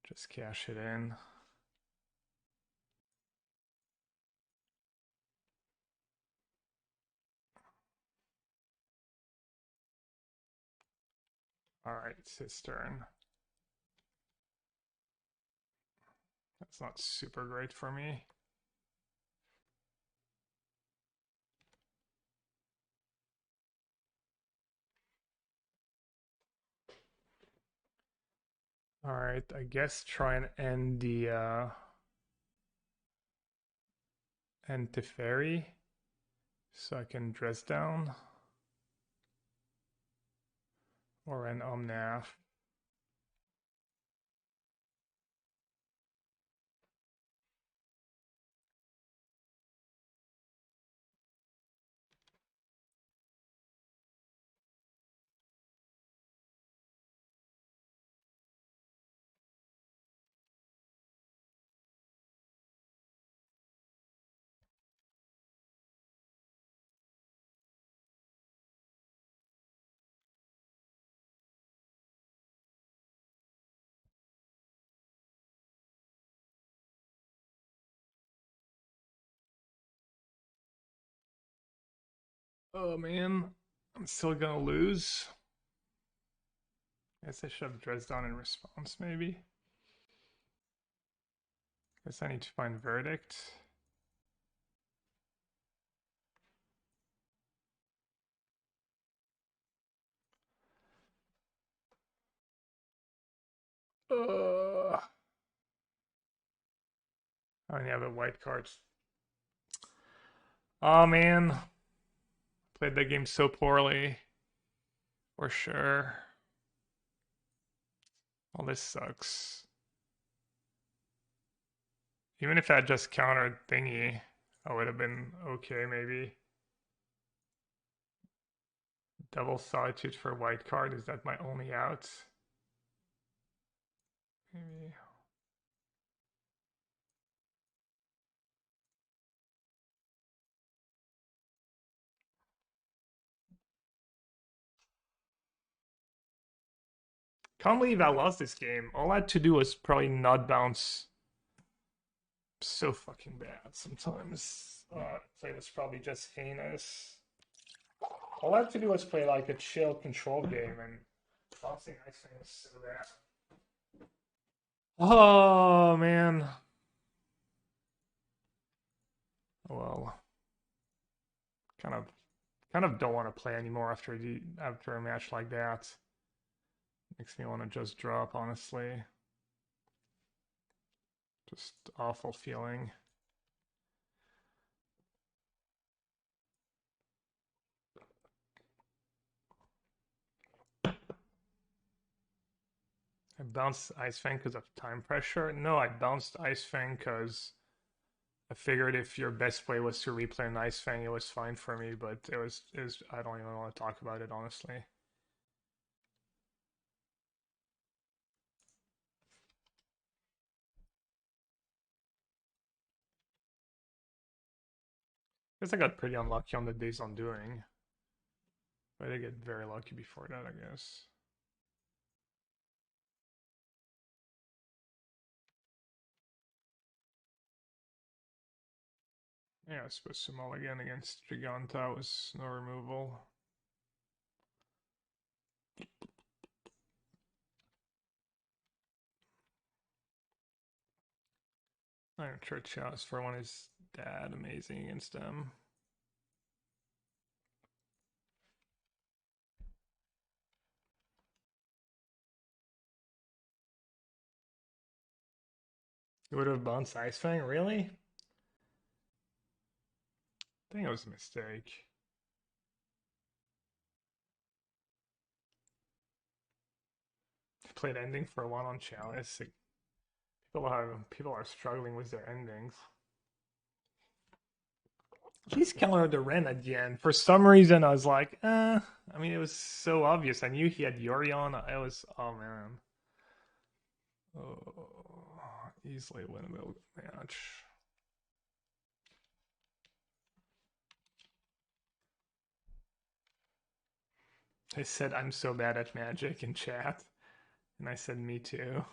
Just cash it in. Alright, it's his turn. That's not super great for me. Alright, I guess try and end the end Teferi so I can dress down. Or an Omnath. Oh man, I'm still gonna lose. Guess I should have dressed down in response, maybe. Guess I need to find verdict. I only have a white card. Oh man, played that game so poorly. For sure. All this sucks. Even if I had just countered thingy, I would have been okay, maybe. Double solitude for white card, is that my only out? Maybe. Can't believe I lost this game. All I had to do was probably not bounce. So fucking bad sometimes. Play was probably just heinous. All I had to do was play like a chill control game, and bouncing ice thing was so bad. Oh man. Well, kind of don't want to play anymore after a match like that. Makes me want to just drop, honestly. Just awful feeling. I bounced Ice Fang because of time pressure. No, I bounced Ice Fang because I figured if your best play was to replay an Ice Fang, it was fine for me. But it was I don't even want to talk about it, honestly. I guess I got pretty unlucky on the days on doing, but I get very lucky before that, I guess. Yeah, I was supposed to mulligan against Giganta was no removal. I'm sure Chalice for one is that amazing against them. You would have bounced Ice Fang, really? I think it was a mistake. Played ending for one on Chalice. People are struggling with their endings. He's countered the Ren at the end. For some reason, I was like, I mean, it was so obvious. I knew he had Yuri on. I was, oh man. Oh, easily winnable match. They said I'm so bad at Magic in chat, and I said me too.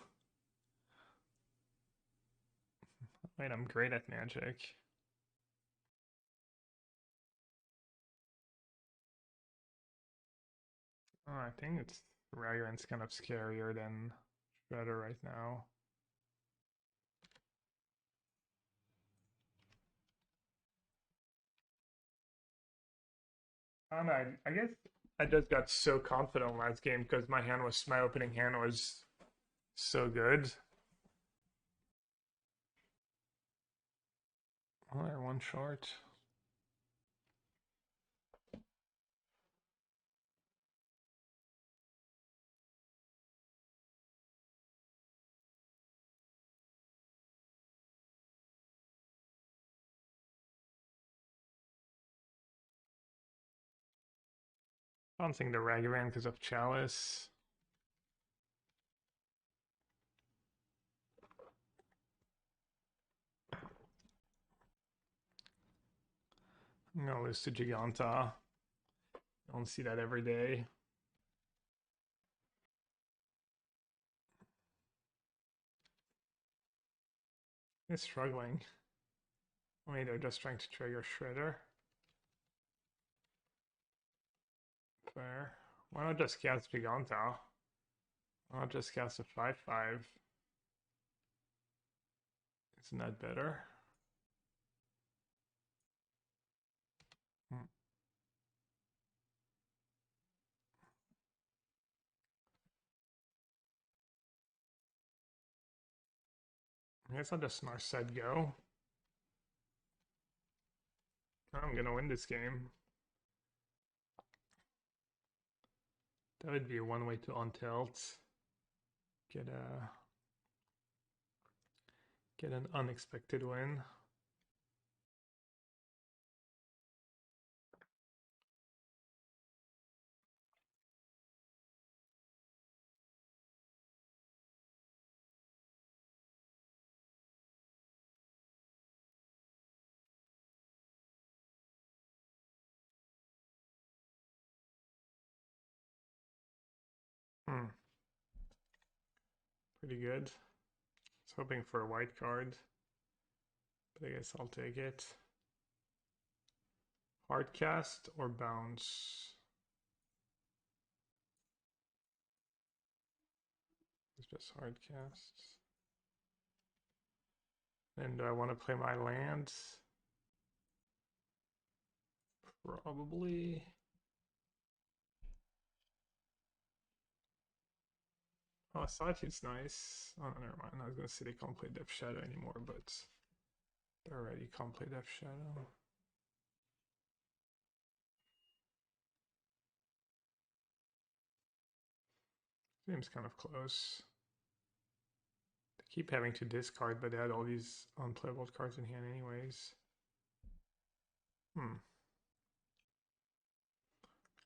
Wait, I'm great at Magic. Oh, I think it's Ragran's kind of scarier than Shredder right now. I don't know. I guess I just got so confident last game because my opening hand was so good. Alright, one short. Bouncing the Ragavan because of Chalice. I'm gonna lose to Giganta. I don't see that every day. They're struggling. Maybe they're just trying to trigger Shredder. Fair. Why not just cast Giganta? Why not just cast a 5/5? Isn't that better? Hmm. I guess I'll just Narset go. I'm gonna win this game. That would be one way to untilt. Get an unexpected win. Pretty good. I was hoping for a white card, but I guess I'll take it. Hard cast or bounce? It's just hard cast. And do I want to play my land? Probably. Oh, Solitude's nice. Oh, never mind. I was going to say they can't play Death Shadow anymore, but they already can't play Death Shadow. Seems kind of close. They keep having to discard, but they had all these unplayable cards in hand anyways.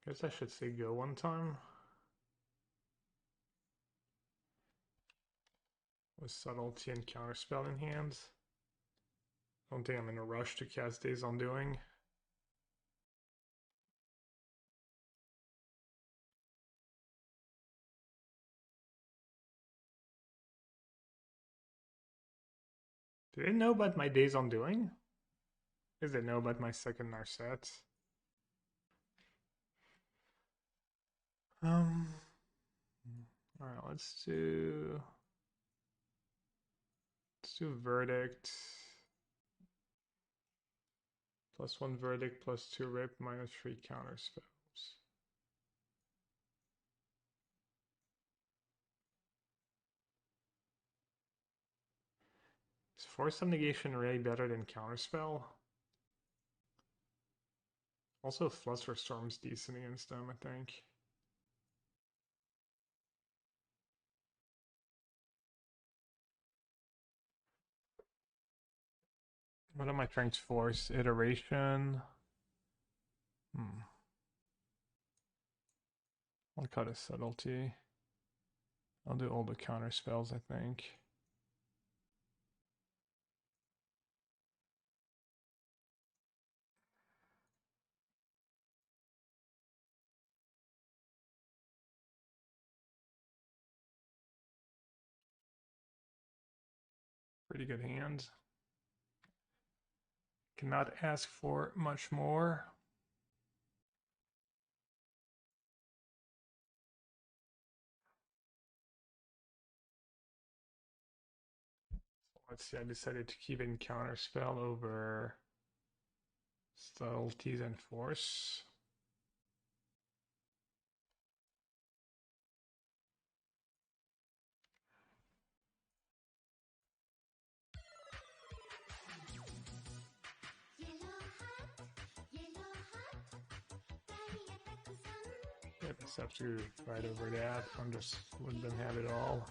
Guess I should say go one time. With Subtlety and Counterspell in hand. I don't think I'm in a rush to cast Days Undoing. Do they know about my Days Undoing? Because they know about my second Narset. Alright, let's do Verdict. +1 Verdict, +2 Rip, -3 Counterspells. Is Force of Negation really better than Counterspell? Also, Flusterstorm's decent against them, I think. What am I trying to force? Iteration. I'll cut a Subtlety. I'll do all the counter spells, I think. Pretty good hand. Cannot ask for much more. Let's see, I decided to keep in counterspell over subtleties and force. I just have to fight over that. I'm just wouldn't have it all.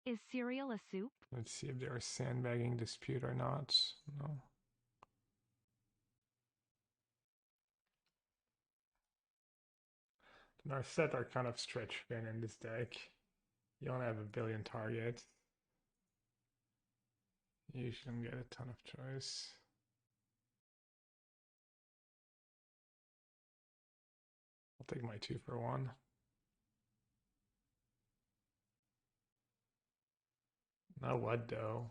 Is cereal a soup? Let's see if they're sandbagging dispute or not. No. Our set are kind of stretch thin in this deck. You don't have a billion targets. You shouldn't get a ton of choice. I'll take my 2 for 1. Now what though?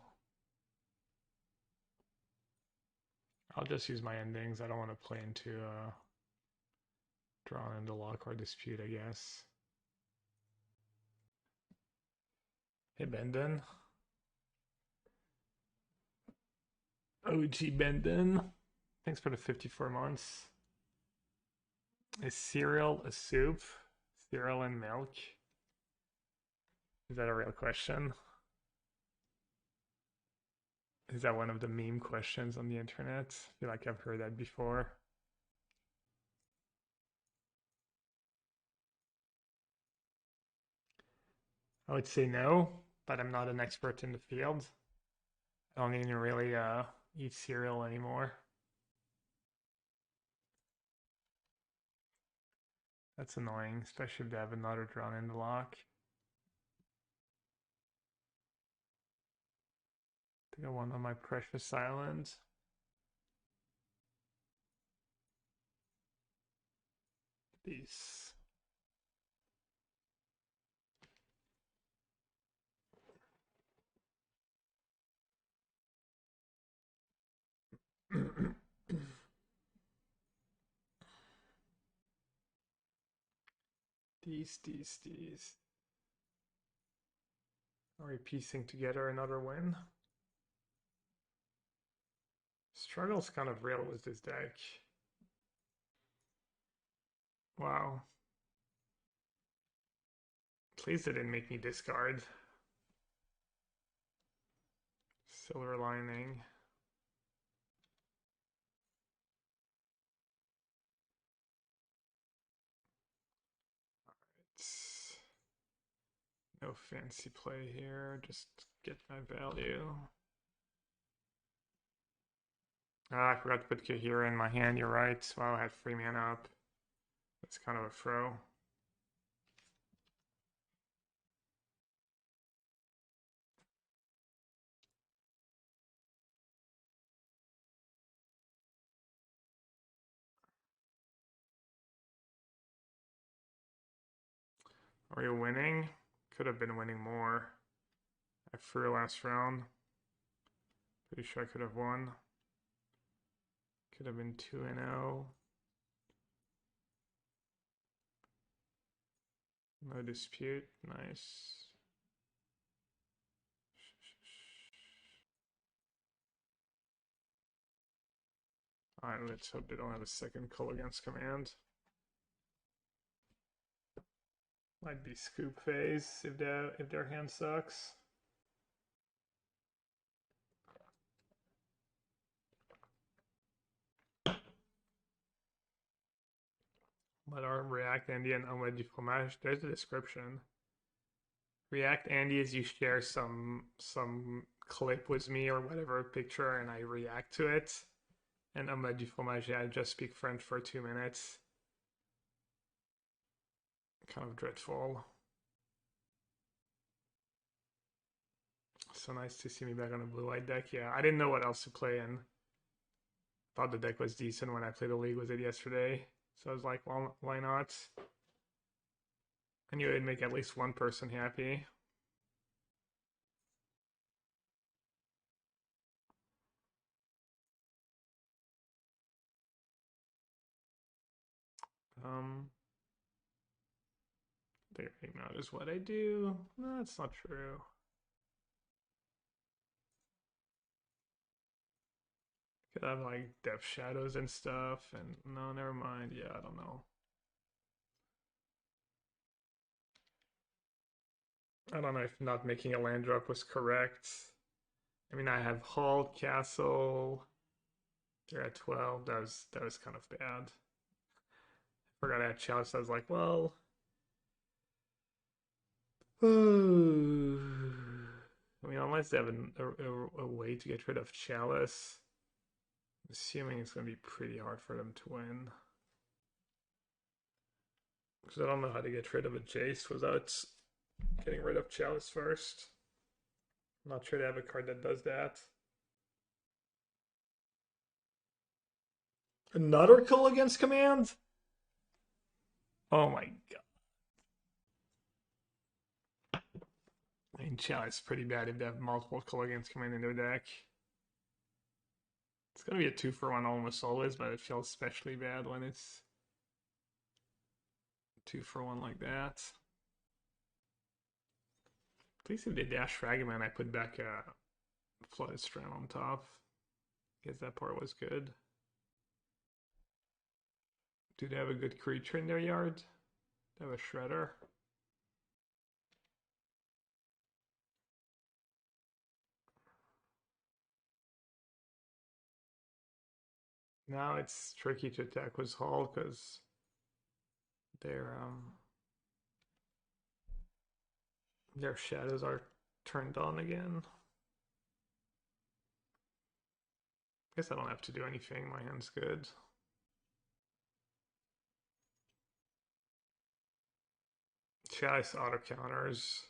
I'll just use my endings. I don't want to play into drawn into lock or dispute, I guess. Hey Benden. OG Benden. Thanks for the 54 months. Is cereal a soup? Cereal and milk? Is that a real question? Is that one of the meme questions on the internet? I feel like I've heard that before. I would say no, but I'm not an expert in the field. I don't even really eat cereal anymore. That's annoying, especially if they have another drawn in the lock. I think I want on my precious island. These. These. Are we piecing together another win? Struggle's kind of real with this deck. Wow. Please they didn't make me discard. Silver lining. No fancy play here, just get my value. Ah, I forgot to put Kahira in my hand, you're right. Wow, I had 3 mana up. That's kind of a throw. Are we winning? Could have been winning more. I threw last round. Pretty sure I could have won. Could have been 2-0. No dispute. Nice. Alright, let's hope they don't have a second call against command. Might be scoop phase if their hand sucks. Let our React Andy and Omelette du Fromage. There's the description. React Andy is you share some clip with me or whatever picture and I react to it. And Omelette du Fromage, I just speak French for 2 minutes. Kind of dreadful. So nice to see me back on a blue-white deck. Yeah, I didn't know what else to play in. Thought the deck was decent when I played a league with it yesterday. So I was like, well, why not? I knew it'd make at least one person happy. Figuring out is what I do. No, that's not true. Could have like depth shadows and stuff, and no, never mind. Yeah, I don't know. I don't know if not making a land drop was correct. I mean, I have Hall, Castle. They're at 12. That was kind of bad. Forgot I had Chalice. I was like, well. I mean, unless they have a way to get rid of Chalice, I'm assuming it's going to be pretty hard for them to win. Because I don't know how to get rid of a Jace without getting rid of Chalice first. I'm not sure they have a card that does that. Another call against command? Oh my god. I mean, it's pretty bad if they have multiple colorgames coming into the deck. It's gonna be a 2-for-1 almost always, but it feels especially bad when it's 2-for-1 like that. At least if they dash Fragment, I put back a Flooded Strand on top. Guess that part was good. Do they have a good creature in their yard? They have a Shredder. Now it's tricky to attack with Hull because their shadows are turned on again. Guess I don't have to do anything. My hand's good. Chalice auto counters.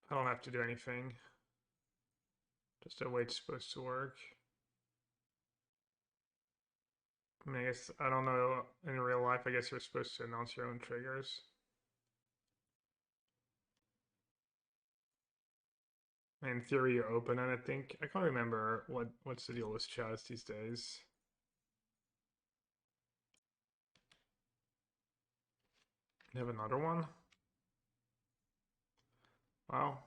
I don't have to do anything. Just the way it's supposed to work. I mean, I guess, I don't know, in real life, I guess you're supposed to announce your own triggers. In theory, you're open, and I think, I can't remember what's the deal with chats these days. You have another one? Wow.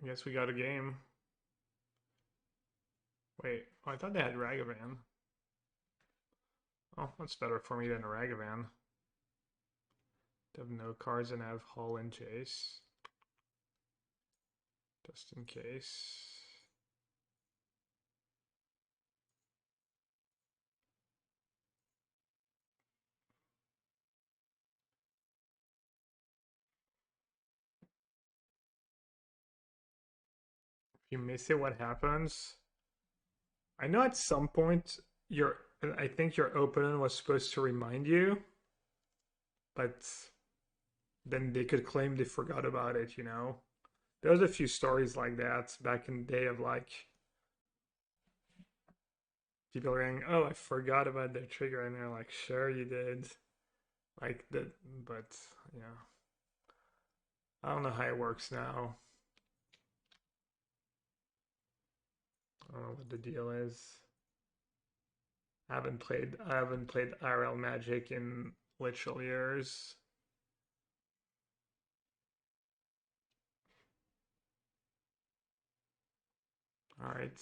I guess we got a game. Wait, oh, I thought they had Ragavan. Oh, that's better for me than a Ragavan. They have no cards and have Hull and Jace. Just in case. If you miss it, what happens? I know at some point I think your opponent was supposed to remind you, but then they could claim they forgot about it, you know? There's a few stories like that back in the day of like people going, "Oh, I forgot about their trigger," and they're like, "Sure, you did." Like that, but yeah, I don't know how it works now. I don't know what the deal is. I haven't played IRL Magic in literal years. All right.